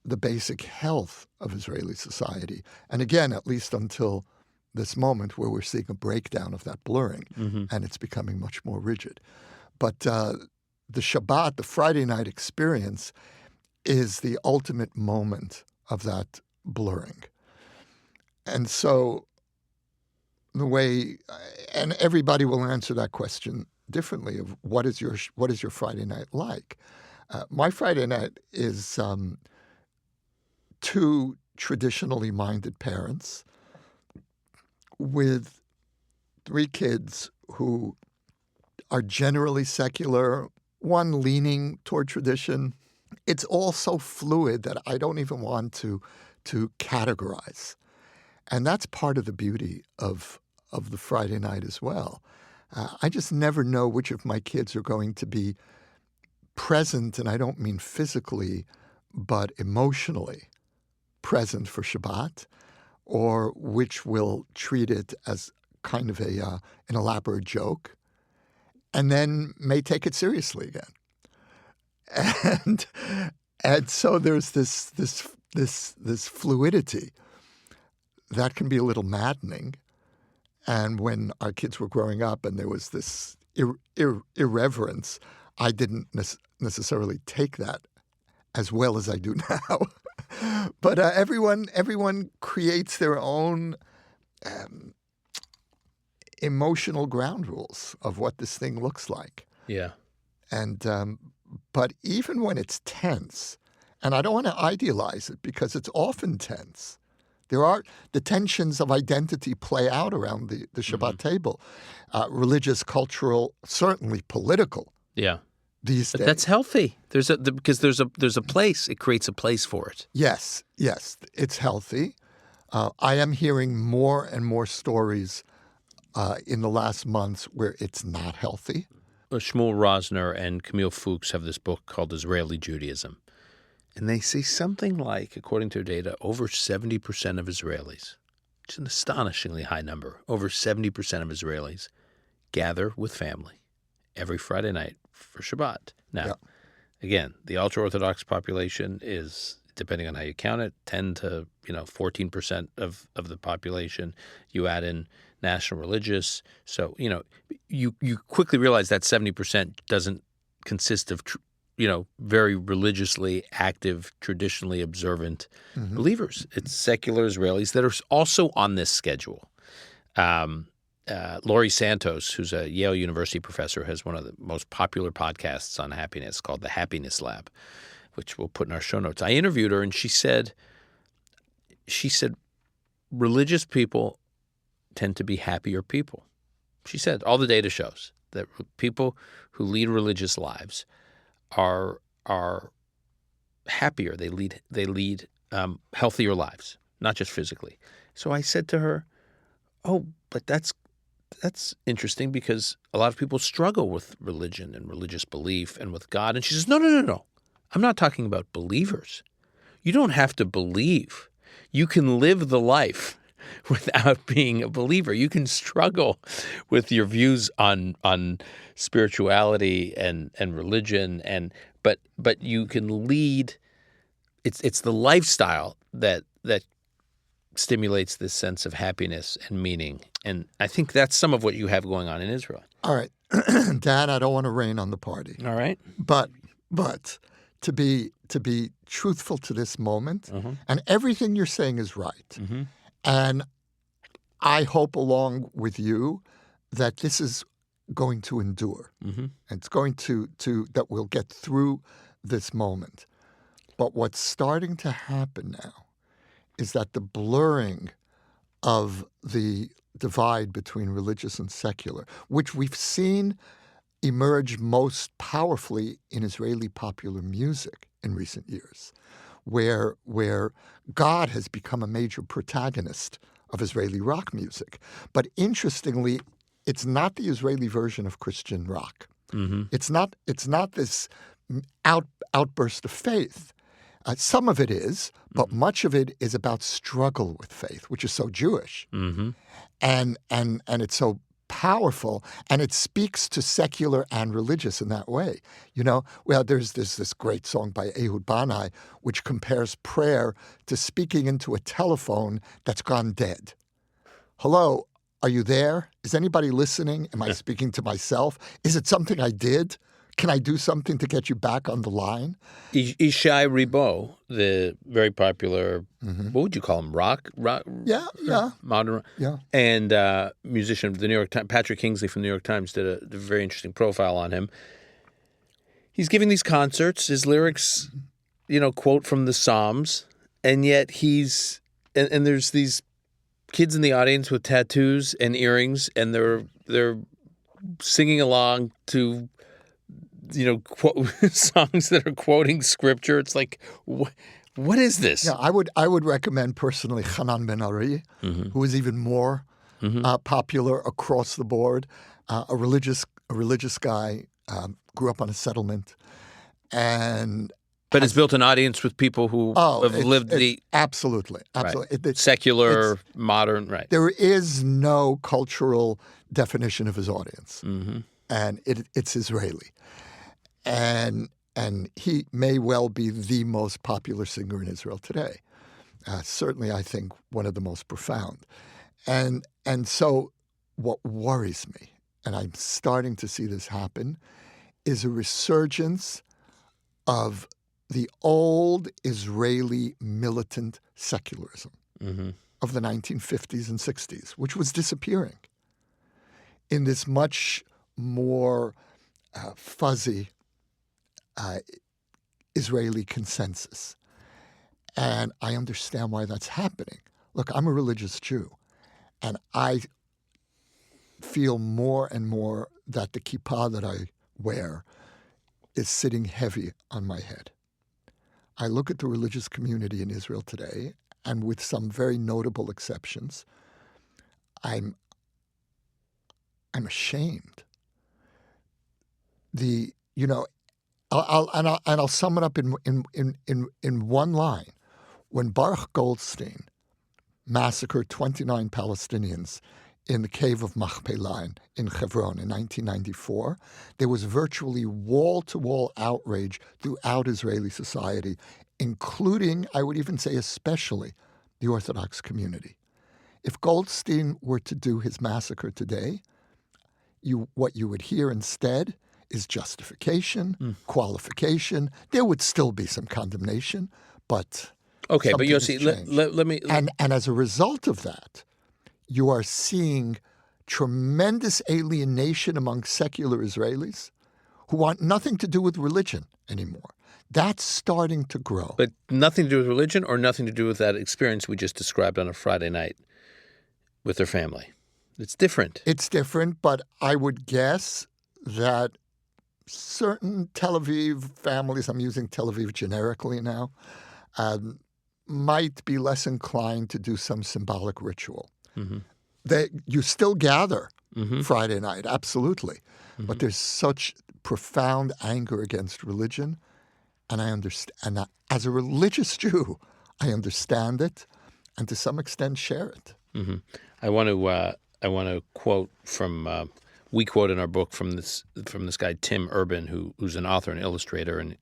the basic health of Israeli society. And again, at least until this moment where we're seeing a breakdown of that blurring, and it's becoming much more rigid. But the Shabbat, the Friday night experience, is the ultimate moment of that blurring. And so the way, and everybody will answer that question differently of what is your Friday night like? My Friday night is two traditionally minded parents with three kids who are generally secular, one leaning toward tradition. It's all so fluid that I don't even want to categorize. And that's part of the beauty of the Friday night as well. I just never know which of my kids are going to be present, and I don't mean physically, but emotionally present for Shabbat, or which will treat it as kind of an elaborate joke, and then may take it seriously again. And so there's this fluidity that can be a little maddening. And when our kids were growing up and there was this irreverence, I didn't necessarily take that as well as I do now. But everyone creates their own emotional ground rules of what this thing looks like. Yeah. And but even when it's tense, and I don't want to idealize it because it's often tense. The tensions of identity play out around the Shabbat table, religious, cultural, certainly political. Yeah, these days. That's healthy. Because there's a place. It creates a place for it. Yes, it's healthy. I am hearing more and more stories in the last months where it's not healthy. Shmuel Rosner and Camille Fuchs have this book called Israeli Judaism. And they say something like, according to data, over 70% of Israelis, which is an astonishingly high number, over 70% of Israelis gather with family every Friday night for Shabbat. Now, again, the ultra-Orthodox population is depending on how you count it, 10 to 14% of the population. You add in national religious, so you quickly realize that 70% doesn't consist of very religiously active, traditionally observant believers. It's secular Israelis that are also on this schedule. Laurie Santos, who's a Yale University professor, has one of the most popular podcasts on happiness called The Happiness Lab, which we'll put in our show notes. I interviewed her, and she said religious people tend to be happier people. She said all the data shows that people who lead religious lives are happier. They lead healthier lives, not just physically. So I said to her, "Oh, but that's interesting because a lot of people struggle with religion and religious belief and with God." And she says, No. I'm not talking about believers. You don't have to believe. You can live the life without being a believer. You can struggle with your views on spirituality and religion, but you can lead. It's the lifestyle that stimulates this sense of happiness and meaning. And I think that's some of what you have going on in Israel. All right. Dan, I don't want to rain on the party. All right. But to be truthful to this moment, and everything you're saying is right. And I hope along with you that this is going to endure. And it's going to that we'll get through this moment. But what's starting to happen now is that the blurring of the divide between religious and secular, which we've seen emerge most powerfully in Israeli popular music in recent years, where God has become a major protagonist of Israeli rock music. But interestingly, it's not the Israeli version of Christian rock. It's not this outburst of faith. Some of it is, but much of it is about struggle with faith, which is so Jewish, and it's so powerful, and it speaks to secular and religious in that way. Well, there's this great song by Ehud Banai which compares prayer to speaking into a telephone that's gone dead. Hello, are you there? Is anybody listening? Am I speaking to myself? Is it something I did? Can I do something to get you back on the line? Ishai Ribo, the very popular, what would you call him, rock? Yeah. Modern rock. Yeah. And musician of the New York Times, Patrick Kingsley from the New York Times did a very interesting profile on him. He's giving these concerts, his lyrics, quote from the Psalms, and yet and there's these kids in the audience with tattoos and earrings, and they're singing along to songs that are quoting scripture. It's like, what is this? Yeah, I would recommend personally Hanan Ben Ari, who is even more popular across the board. A religious guy, grew up on a settlement, but it's built an audience with people who have lived absolutely. Right. Secular, modern, right? There is no cultural definition of his audience, and it's Israeli. And he may well be the most popular singer in Israel today. Certainly, I think one of the most profound. And so what worries me, and I'm starting to see this happen, is a resurgence of the old Israeli militant secularism of the 1950s and 60s, which was disappearing in this much more fuzzy Israeli consensus. And I understand why that's happening. Look, I'm a religious Jew, and I feel more and more that the kippah that I wear is sitting heavy on my head. I look at the religious community in Israel today, and with some very notable exceptions, I'm ashamed. I'll sum it up in one line. When Baruch Goldstein massacred 29 Palestinians in the cave of Machpelah in Hebron in 1994, there was virtually wall-to-wall outrage throughout Israeli society including, I would even say especially, the Orthodox community. If Goldstein were to do his massacre today, what you would hear instead is justification, qualification. There would still be some condemnation, but Okay, but something has Yossi, changed. let me... And as a result of that, you are seeing tremendous alienation among secular Israelis who want nothing to do with religion anymore. That's starting to grow. But nothing to do with religion or nothing to do with that experience we just described on a Friday night with their family? It's different. It's different, but I would guess that certain Tel Aviv families, I'm using Tel Aviv generically now, might be less inclined to do some symbolic ritual. That you still gather Friday night, absolutely. But there's such profound anger against religion, and I understand. And as a religious Jew, I understand it, and to some extent share it. I want to quote from we quote in our book from this guy Tim Urban, who's an author and illustrator, and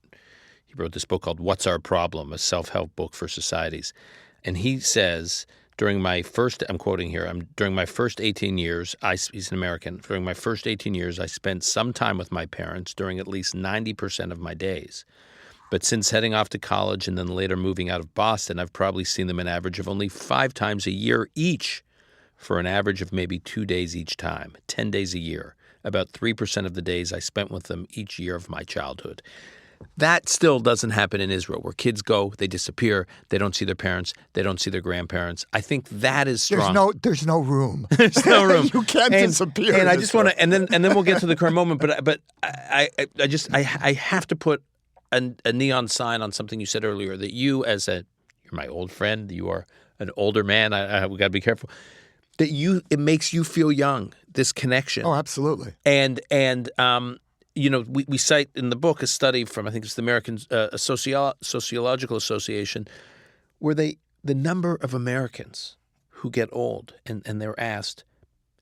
he wrote this book called "What's Our Problem?" A self-help book for societies, and he says. During my first 18 years, he's an American. During my first 18 years, I spent some time with my parents during at least 90% of my days. But since heading off to college and then later moving out of Boston, I've probably seen them an average of only 5 times a year each, for an average of maybe 2 days each time, 10 days a year. About 3% of the days I spent with them each year of my childhood. That still doesn't happen in Israel, where kids go, they disappear, they don't see their parents, they don't see their grandparents. I think that is strong. There's no room. There's no room. You can't disappear. And I just want to, and then we'll get to the current moment. But I have to put a neon sign on something you said earlier, that you, you're my old friend, you are an older man. We got to be careful. That it makes you feel young. This connection. Oh, absolutely. And we cite in the book a study from, I think it's the American Sociological Association, where the number of Americans who get old, and they're asked,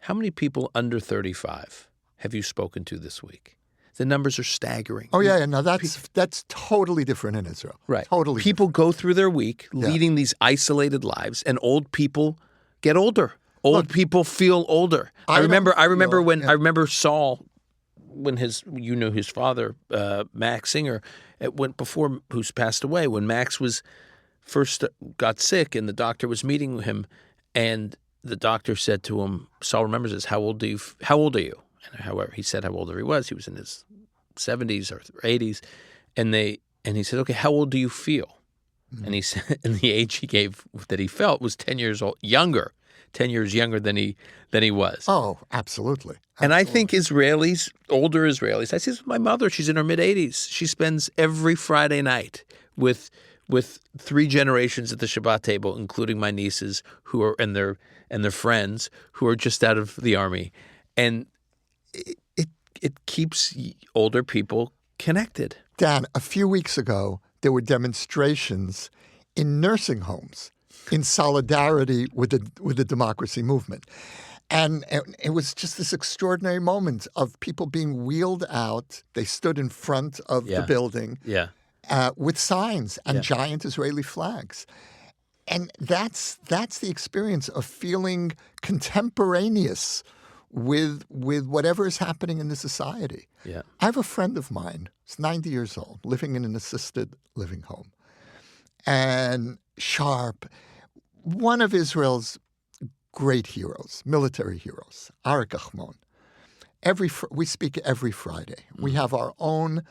how many people under 35 have you spoken to this week? The numbers are staggering. Oh, yeah. No, that's totally different in Israel. Right. Totally People go through their week leading these isolated lives, and old people get older. Old people feel older. I remember Saul, when his father, Max Singer, who's passed away, when Max was first got sick and the doctor was meeting him, and the doctor said to him, Saul remembers this, how old are you? And however, he said how old he was. He was in his 70s or 80s. And he said, okay, how old do you feel? And he said, and the age he gave that he felt was 10 years younger than he was. Oh, absolutely. And I think older Israelis, I see this with my mother, she's in her mid-80s. She spends every Friday night with 3 generations at the Shabbat table, including my nieces who are and their friends who are just out of the army. And it keeps older people connected. Dan, a few weeks ago, there were demonstrations in nursing homes in solidarity with the democracy movement. And it was just this extraordinary moment of people being wheeled out. They stood in front of the building with signs and giant Israeli flags. And that's the experience of feeling contemporaneous with whatever is happening in the society. Yeah. I have a friend of mine, he's 90 years old, living in an assisted living home. And sharp, one of Israel's great heroes, military heroes, Arik Achmon. We speak every Friday. We have our own,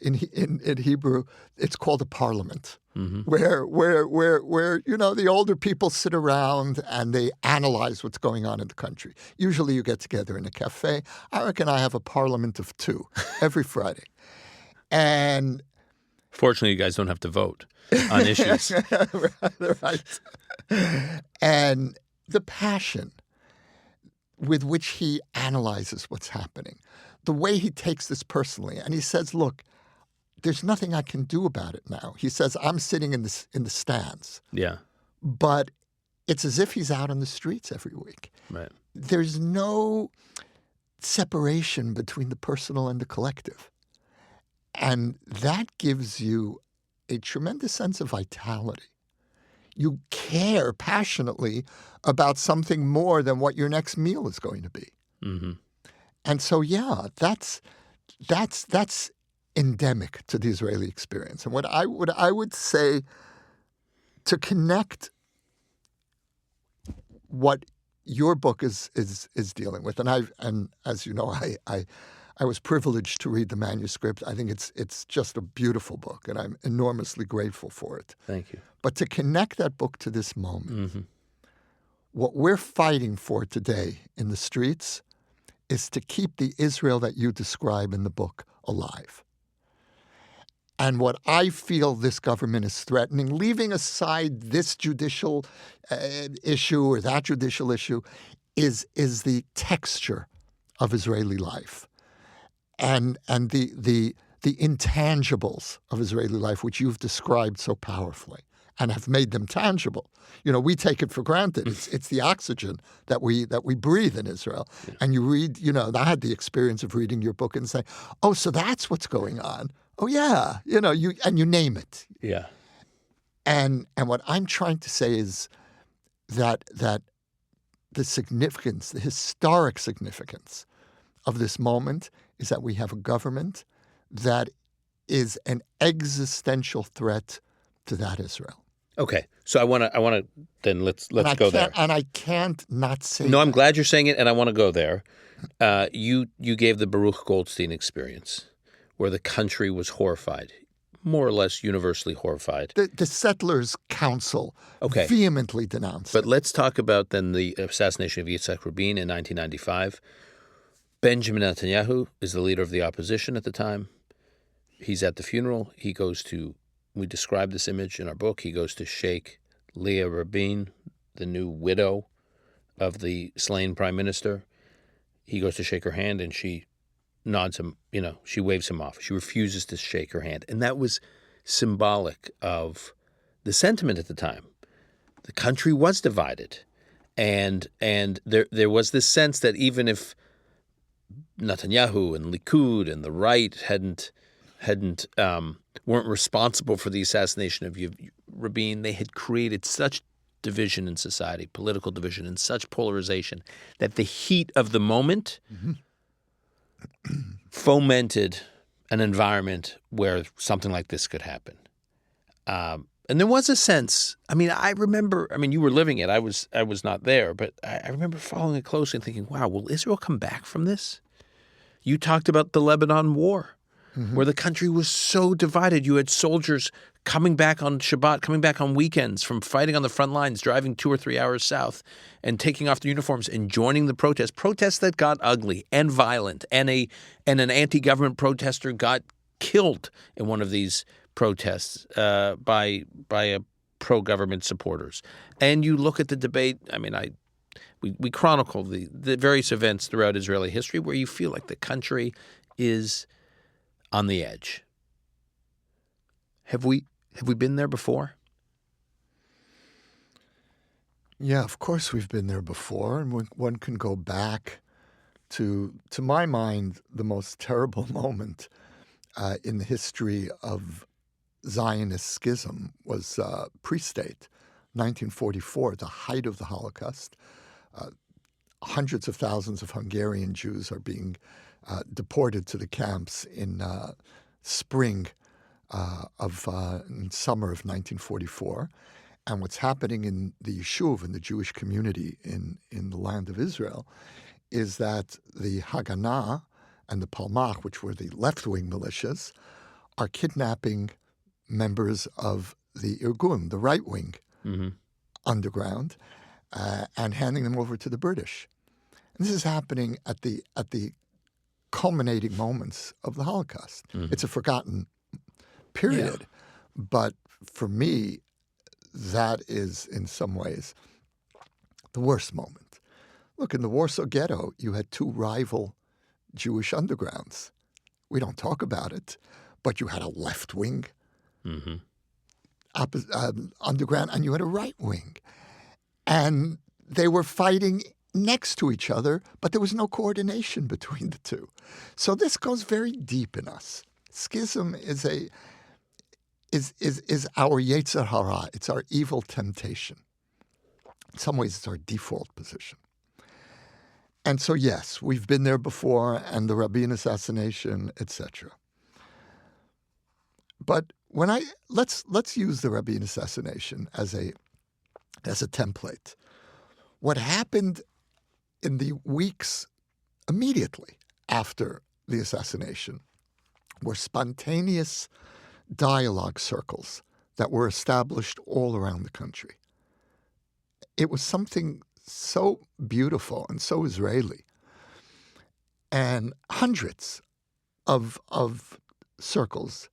in Hebrew, it's called a parliament, where the older people sit around and they analyze what's going on in the country. Usually you get together in a cafe. Arik and I have a parliament of 2 every Friday. And fortunately, you guys don't have to vote on issues. Right. And the passion with which he analyzes what's happening, the way he takes this personally, and he says, look, there's nothing I can do about it now. He says, I'm sitting in the stands. Yeah. But it's as if he's out on the streets every week. Right. There's no separation between the personal and the collective. And that gives you a tremendous sense of vitality. You care passionately about something more than what your next meal is going to be. Mm-hmm. And so, yeah, that's endemic to the Israeli experience. And what I would say to connect what your book is dealing with, and as you know, I was privileged to read the manuscript. I think it's just a beautiful book, and I'm enormously grateful for it. Thank you. But to connect that book to this moment, Mm-hmm. what we're fighting for today in the streets is to keep the Israel that you describe in the book alive. And what I feel this government is threatening, leaving aside this judicial issue or that judicial issue, is the texture of Israeli life and the intangibles of Israeli life, which you've described so powerfully and have made them tangible. You know, we take it for granted. It's the oxygen that we breathe in Israel. Yeah. And you read, you know, I had the experience of reading your book and saying, oh, so that's what's going on. Oh, yeah. You know, you name it. Yeah. And what I'm trying to say is that the significance, the historic significance of this moment is that we have a government that is an existential threat to that Israel. Okay, so I want to then let's go there. And I can't not say. No, I'm glad you're saying it, and I want to go there. You gave the Baruch Goldstein experience, where the country was horrified, more or less universally horrified. The Settlers' Council vehemently denounced. But let's talk about then the assassination of Yitzhak Rabin in 1995. Benjamin Netanyahu is the leader of the opposition at the time. He's at the funeral. He goes to. We describe this image in our book. He goes to shake Leah Rabin, the new widow of the slain prime minister. He goes to shake her hand, and she nods him, you know, she waves him off. She refuses to shake her hand. And that was symbolic of the sentiment at the time. The country was divided. And there was this sense that even if Netanyahu and Likud and the right weren't responsible for the assassination of Rabin, they had created such division in society, political division, and such polarization that the heat of the moment fomented an environment where something like this could happen. And there was a sense, I remember, you were living it. I was not there, but I remember following it closely and thinking, wow, will Israel come back from this? You talked about the Lebanon War, where the country was so divided. You had soldiers coming back on Shabbat, coming back on weekends from fighting on the front lines, driving 2 or 3 hours south and taking off their uniforms and joining the protests that got ugly and violent. And an anti-government protester got killed in one of these protests by pro-government supporters. And you look at the debate, we chronicle the various events throughout Israeli history where you feel like the country is on the edge. Have we been there before? Yeah, of course we've been there before, and one can go back to my mind, the most terrible moment in the history of Zionist schism was pre-state, 1944, the height of the Holocaust. Hundreds of thousands of Hungarian Jews are being deported to the camps in summer of 1944. And what's happening in the Yishuv, in the Jewish community in the land of Israel, is that the Haganah and the Palmach, which were the left-wing militias, are kidnapping members of the Irgun, the right-wing underground, and handing them over to the British. And this is happening at the culminating moments of the Holocaust. It's a forgotten period, but for me, that is in some ways the worst moment. Look, in the Warsaw Ghetto, you had 2 rival Jewish undergrounds. We don't talk about it, but you had a left-wing underground, and you had a right-wing. And they were fighting next to each other, but there was no coordination between the two. So this goes very deep in us. Schism is is our Yetzer Hara. It's our evil temptation. In some ways, it's our default position. And so, yes, we've been there before, and the Rabin assassination, etc. But let's use the Rabin assassination as a template. What happened in the weeks immediately after the assassination were spontaneous dialogue circles that were established all around the country. It was something so beautiful and so Israeli. And hundreds of circles.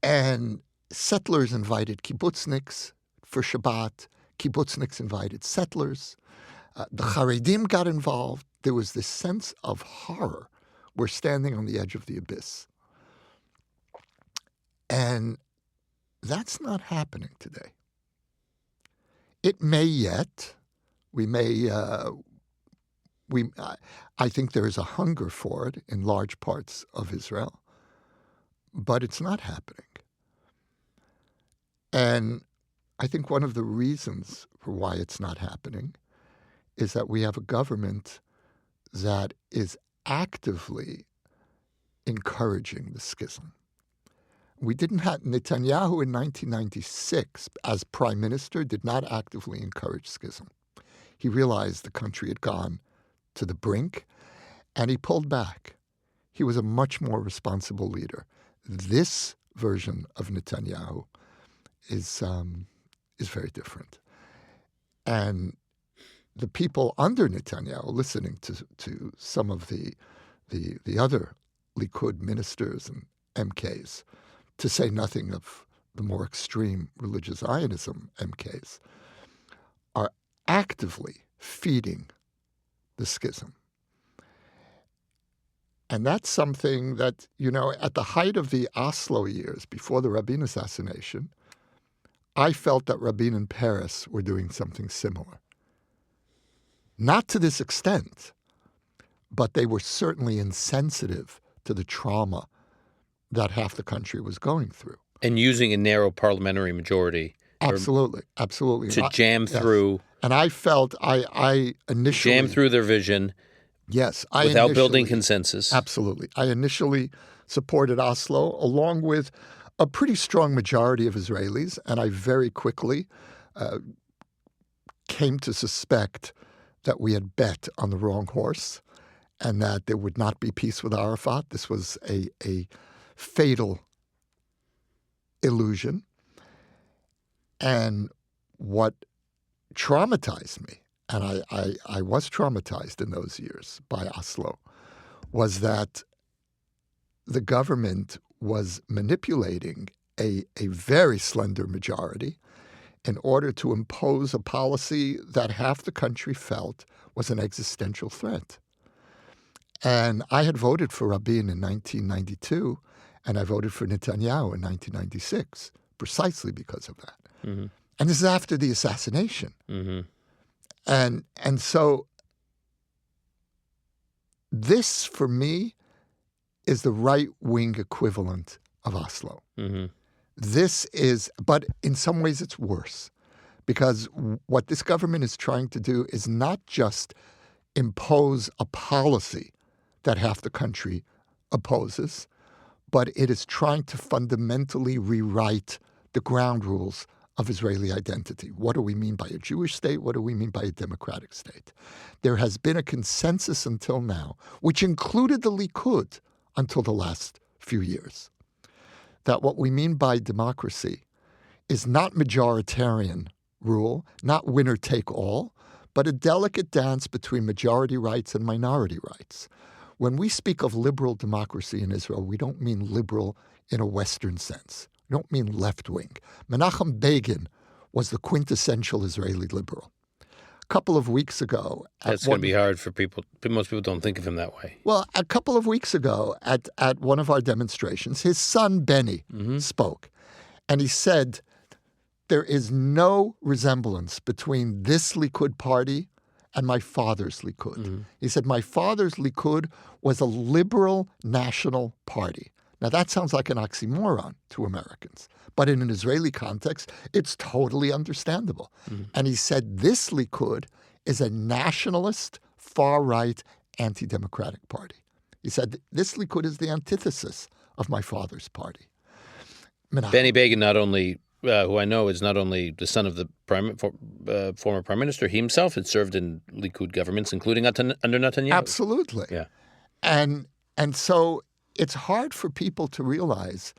And settlers invited kibbutzniks for Shabbat. Kibbutzniks invited settlers. The Haredim got involved. There was this sense of horror. We're standing on the edge of the abyss. And that's not happening today. It may yet. I think there is a hunger for it in large parts of Israel, but it's not happening. And I think one of the reasons for why it's not happening is that we have a government that is actively encouraging the schism. We didn't have Netanyahu in 1996 as prime minister did not actively encourage schism. He realized the country had gone to the brink, and he pulled back. He was a much more responsible leader. This version of Netanyahu is very different. And the people under Netanyahu, listening to some of the other Likud ministers and MKs, to say nothing of the more extreme religious Zionism MKs, are actively feeding the schism. And that's something that, at the height of the Oslo years, before the Rabin assassination, I felt that Rabin and Peres were doing something similar. Not to this extent, but they were certainly insensitive to the trauma that half the country was going through. And using a narrow parliamentary majority. Absolutely. To jam through. And I felt I initially... Jam through their vision. Yes. Without building consensus. Absolutely. I initially supported Oslo along with a pretty strong majority of Israelis, and I very quickly came to suspect that we had bet on the wrong horse and that there would not be peace with Arafat. This was a fatal illusion. And what traumatized me, and I was traumatized in those years by Oslo, was that the government was manipulating a very slender majority in order to impose a policy that half the country felt was an existential threat. And I had voted for Rabin in 1992, and I voted for Netanyahu in 1996, precisely because of that. Mm-hmm. And this is after the assassination. Mm-hmm. And so this, for me, is the right-wing equivalent of Oslo. Mm-hmm. This is, but in some ways it's worse, because what this government is trying to do is not just impose a policy that half the country opposes, but it is trying to fundamentally rewrite the ground rules of Israeli identity. What do we mean by a Jewish state? What do we mean by a democratic state? There has been a consensus until now, which included the Likud until the last few years, that what we mean by democracy is not majoritarian rule, not winner take all, but a delicate dance between majority rights and minority rights. When we speak of liberal democracy in Israel, we don't mean liberal in a Western sense. We don't mean left-wing. Menachem Begin was the quintessential Israeli liberal. A couple of weeks ago... That's going to be hard for people. Most people don't think of him that way. Well, a couple of weeks ago at one of our demonstrations, his son Benny spoke. And he said, there is no resemblance between this Likud party and my father's Likud. Mm-hmm. He said, my father's Likud was a liberal national party, Now, that sounds like an oxymoron to Americans, but in an Israeli context, it's totally understandable. And he said this Likud is a nationalist, far-right, anti-democratic party. He said this Likud is the antithesis of my father's party. Benny Begin, not only, who I know is not only the son of the former prime minister, he himself had served in Likud governments, including under Netanyahu. Absolutely. Yeah. And so it's hard for people to realize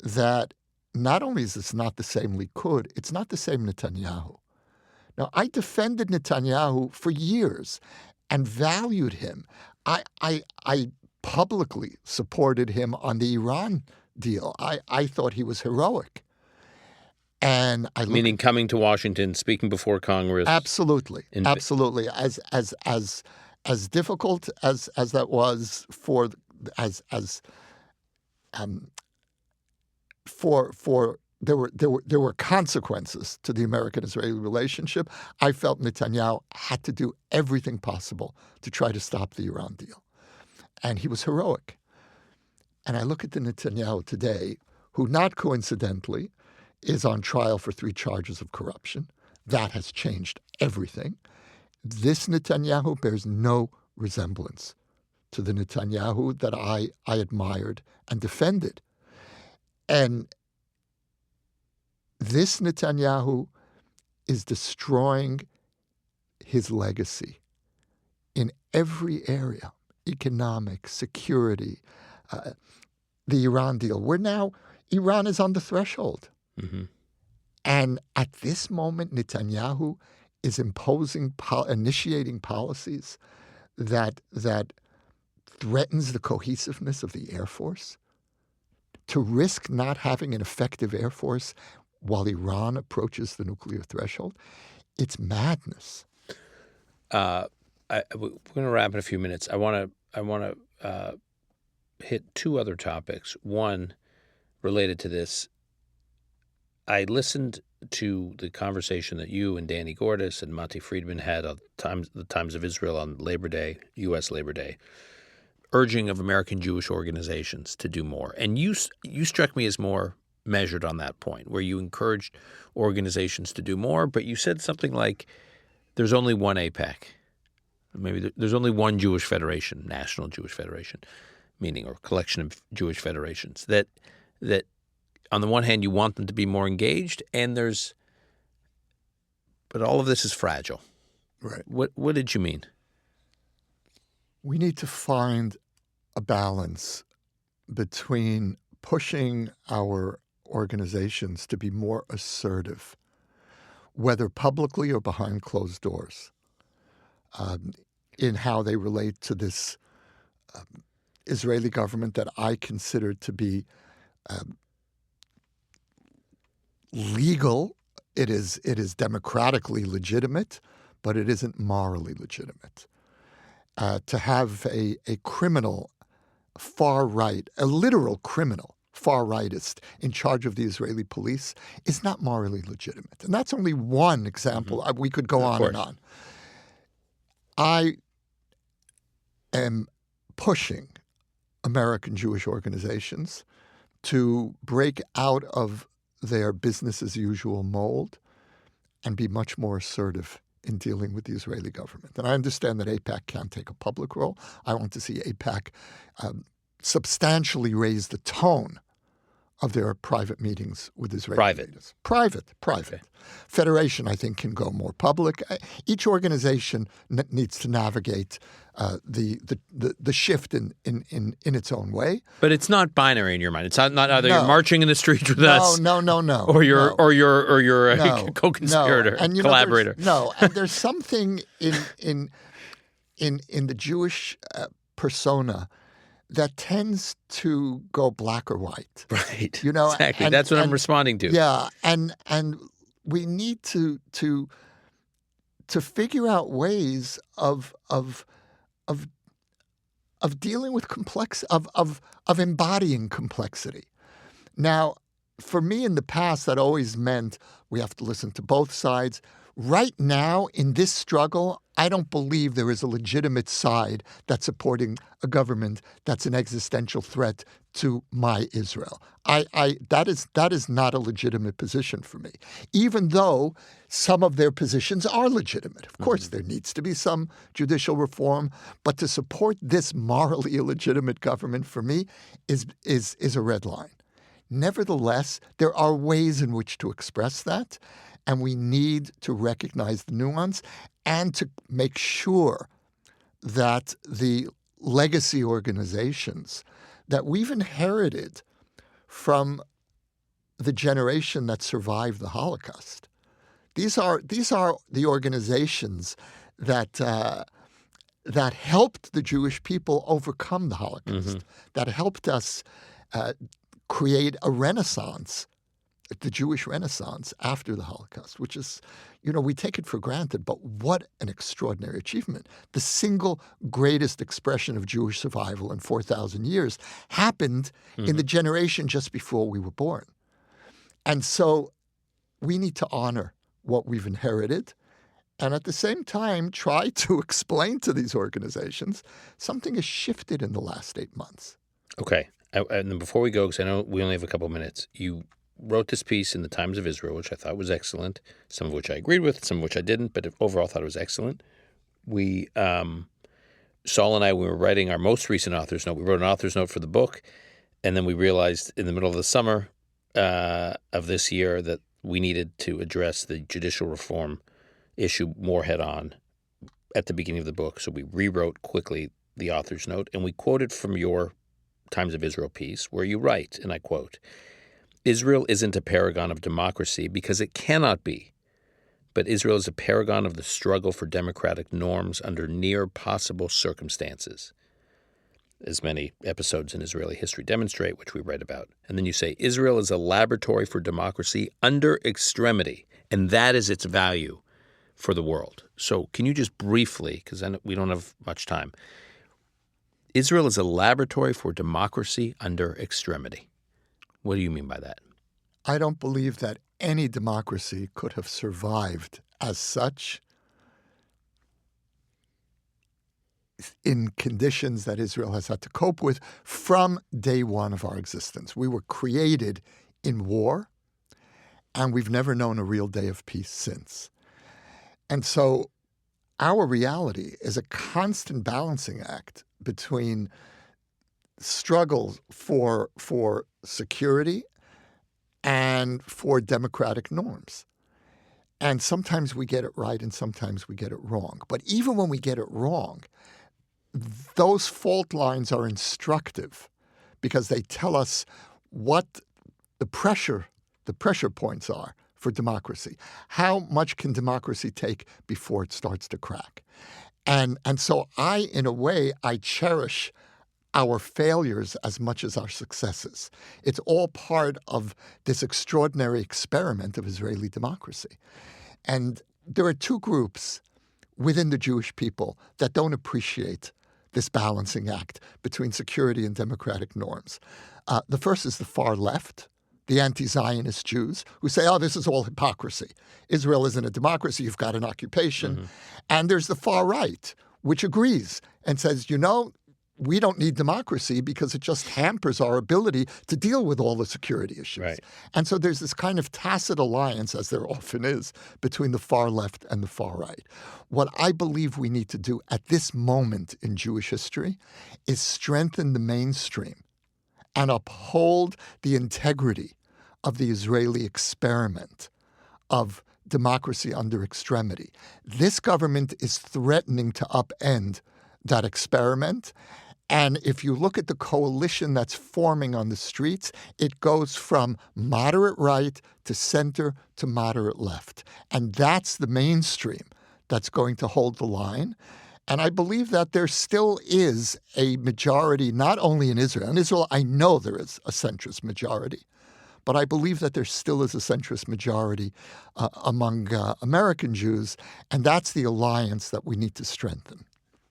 that not only is this not the same Likud, it's not the same Netanyahu. Now, I defended Netanyahu for years and valued him. I publicly supported him on the Iran deal. I thought he was heroic. And Meaning coming to Washington, speaking before Congress. Absolutely. Absolutely. As difficult as that was for there were consequences to the American-Israeli relationship. I felt Netanyahu had to do everything possible to try to stop the Iran deal. And he was heroic. And I look at the Netanyahu today, who not coincidentally is on trial for 3 charges of corruption. That has changed everything. This Netanyahu bears no resemblance to the Netanyahu that I admired and defended. And this Netanyahu is destroying his legacy in every area: economic, security, the Iran deal. Iran is on the threshold. Mm-hmm. And at this moment, Netanyahu is initiating policies that threatens the cohesiveness of the Air Force. To risk not having an effective Air Force while Iran approaches the nuclear threshold, it's madness. We're going to wrap in a few minutes. I want to hit 2 other topics. One related to this. I listened to the conversation that you and Danny Gordis and Mati Friedman had on the Times of Israel on Labor Day, U.S. Labor Day, urging of American Jewish organizations to do more. And you struck me as more measured on that point, where you encouraged organizations to do more, but you said something like, there's only one AIPAC. Maybe there's only one Jewish federation, National Jewish Federation, meaning, or collection of Jewish federations, that on the one hand, you want them to be more engaged, but all of this is fragile. Right. What did you mean? We need to find a balance between pushing our organizations to be more assertive, whether publicly or behind closed doors, in how they relate to this Israeli government that I consider to be legal. It is democratically legitimate, but it isn't morally legitimate. To have a criminal far-right, a literal criminal far-rightist in charge of the Israeli police is not morally legitimate. And that's only one example. Mm-hmm. We could go on and on. I am pushing American Jewish organizations to break out of their business-as-usual mold and be much more assertive in dealing with the Israeli government. And I understand that AIPAC can't take a public role. I want to see AIPAC substantially raise the tone of their private meetings with Israeli leaders. Private. Okay. Federation, I think, can go more public. Each organization needs to navigate the shift in its own way. But it's not binary in your mind. It's not either you're marching in the street with us. No. Or you're a co-conspirator, and, collaborator. And there's something in the Jewish persona that tends to go black or white. Right. Exactly. That's what I'm responding to. Yeah. And we need to figure out ways of dealing with of embodying complexity. Now, for me in the past, that always meant we have to listen to both sides. Right now, in this struggle, I don't believe there is a legitimate side that's supporting a government that's an existential threat to my Israel. That is not a legitimate position for me, even though some of their positions are legitimate. Of course, there needs to be some judicial reform, but to support this morally illegitimate government for me is a red line. Nevertheless, there are ways in which to express that, and we need to recognize the nuance and to make sure that the legacy organizations that we've inherited from the generation that survived the Holocaust, these are the organizations that helped the Jewish people overcome the Holocaust, that helped us create a renaissance, the Jewish Renaissance after the Holocaust, which is, we take it for granted, but what an extraordinary achievement. The single greatest expression of Jewish survival in 4,000 years happened in the generation just before we were born. And so we need to honor what we've inherited and at the same time try to explain to these organizations something has shifted in the last 8 months. Okay. And then before we go, because I know we only have a couple of minutes, you wrote this piece in the Times of Israel, which I thought was excellent, some of which I agreed with, some of which I didn't, but overall I thought it was excellent. We, Saul and I, we were writing our most recent author's note. We wrote an author's note for the book, and then we realized in the middle of the summer of this year that we needed to address the judicial reform issue more head-on at the beginning of the book. So we rewrote quickly the author's note, and we quoted from your Times of Israel piece, where you write, and I quote, "Israel isn't a paragon of democracy because it cannot be, but Israel is a paragon of the struggle for democratic norms under near possible circumstances, as many episodes in Israeli history demonstrate, which we write about." And then you say, "Israel is a laboratory for democracy under extremity, and that is its value for the world." So can you just briefly, because we don't have much time, Israel is a laboratory for democracy under extremity. What do you mean by that? I don't believe that any democracy could have survived as such in conditions that Israel has had to cope with from day one of our existence. We were created in war, and we've never known a real day of peace since. And so our reality is a constant balancing act between struggles for security and for democratic norms. And sometimes we get it right and sometimes we get it wrong. But even when we get it wrong, those fault lines are instructive because they tell us what the pressure points are for democracy. How much can democracy take before it starts to crack? And so in a way, I cherish our failures as much as our successes. It's all part of this extraordinary experiment of Israeli democracy. And there are two groups within the Jewish people that don't appreciate this balancing act between security and democratic norms. The first is the far left, the anti-Zionist Jews, who say, this is all hypocrisy. Israel isn't a democracy, you've got an occupation. And there's the far right, which agrees and says, we don't need democracy because it just hampers our ability to deal with all the security issues. Right. And so there's this kind of tacit alliance, as there often is, between the far left and the far right. What I believe we need to do at this moment in Jewish history is strengthen the mainstream and uphold the integrity of the Israeli experiment of democracy under extremity. This government is threatening to upend that experiment. And if you look at the coalition that's forming on the streets, it goes from moderate right to center to moderate left. And that's the mainstream that's going to hold the line. And I believe that there still is a majority, not only in Israel. In Israel, I know there is a centrist majority. But I believe that there still is a centrist majority among American Jews. And that's the alliance that we need to strengthen.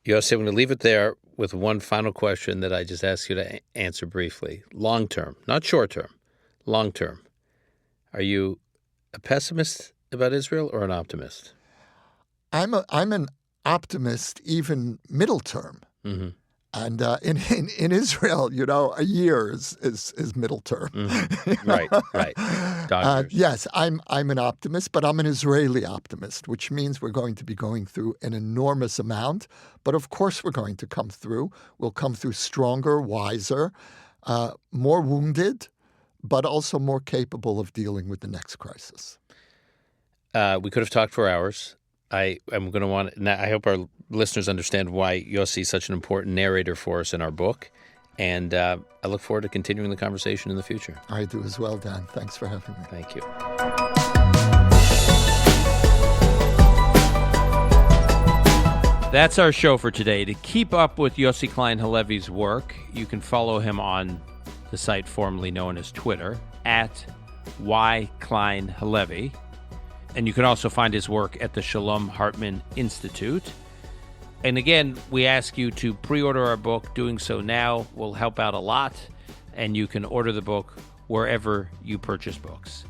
Yossi, I'm going to leave it there with one final question that I just asked you to answer briefly. Long term, not short term, long term. Are you a pessimist about Israel or an optimist? I'm an optimist, even middle term. Mm-hmm. And in Israel, a year is middle term. Mm-hmm. Right. Doctors. Yes, I'm an optimist, but I'm an Israeli optimist, which means we're going to be going through an enormous amount. But of course we're going to come through. We'll come through stronger, wiser, more wounded, but also more capable of dealing with the next crisis. We could have talked for hours. I hope our listeners understand why Yossi is such an important narrator for us in our book. And I look forward to continuing the conversation in the future. I do as well, Dan. Thanks for having me. Thank you. That's our show for today. To keep up with Yossi Klein Halevi's work, you can follow him on the site formerly known as Twitter, @YKleinHalevi. And you can also find his work at the Shalom Hartman Institute. And again, we ask you to pre-order our book. Doing so now will help out a lot. And you can order the book wherever you purchase books.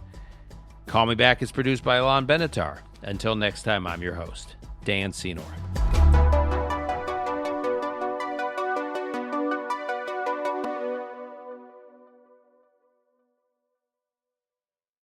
Call Me Back is produced by Alon Benatar. Until next time, I'm your host, Dan Senor.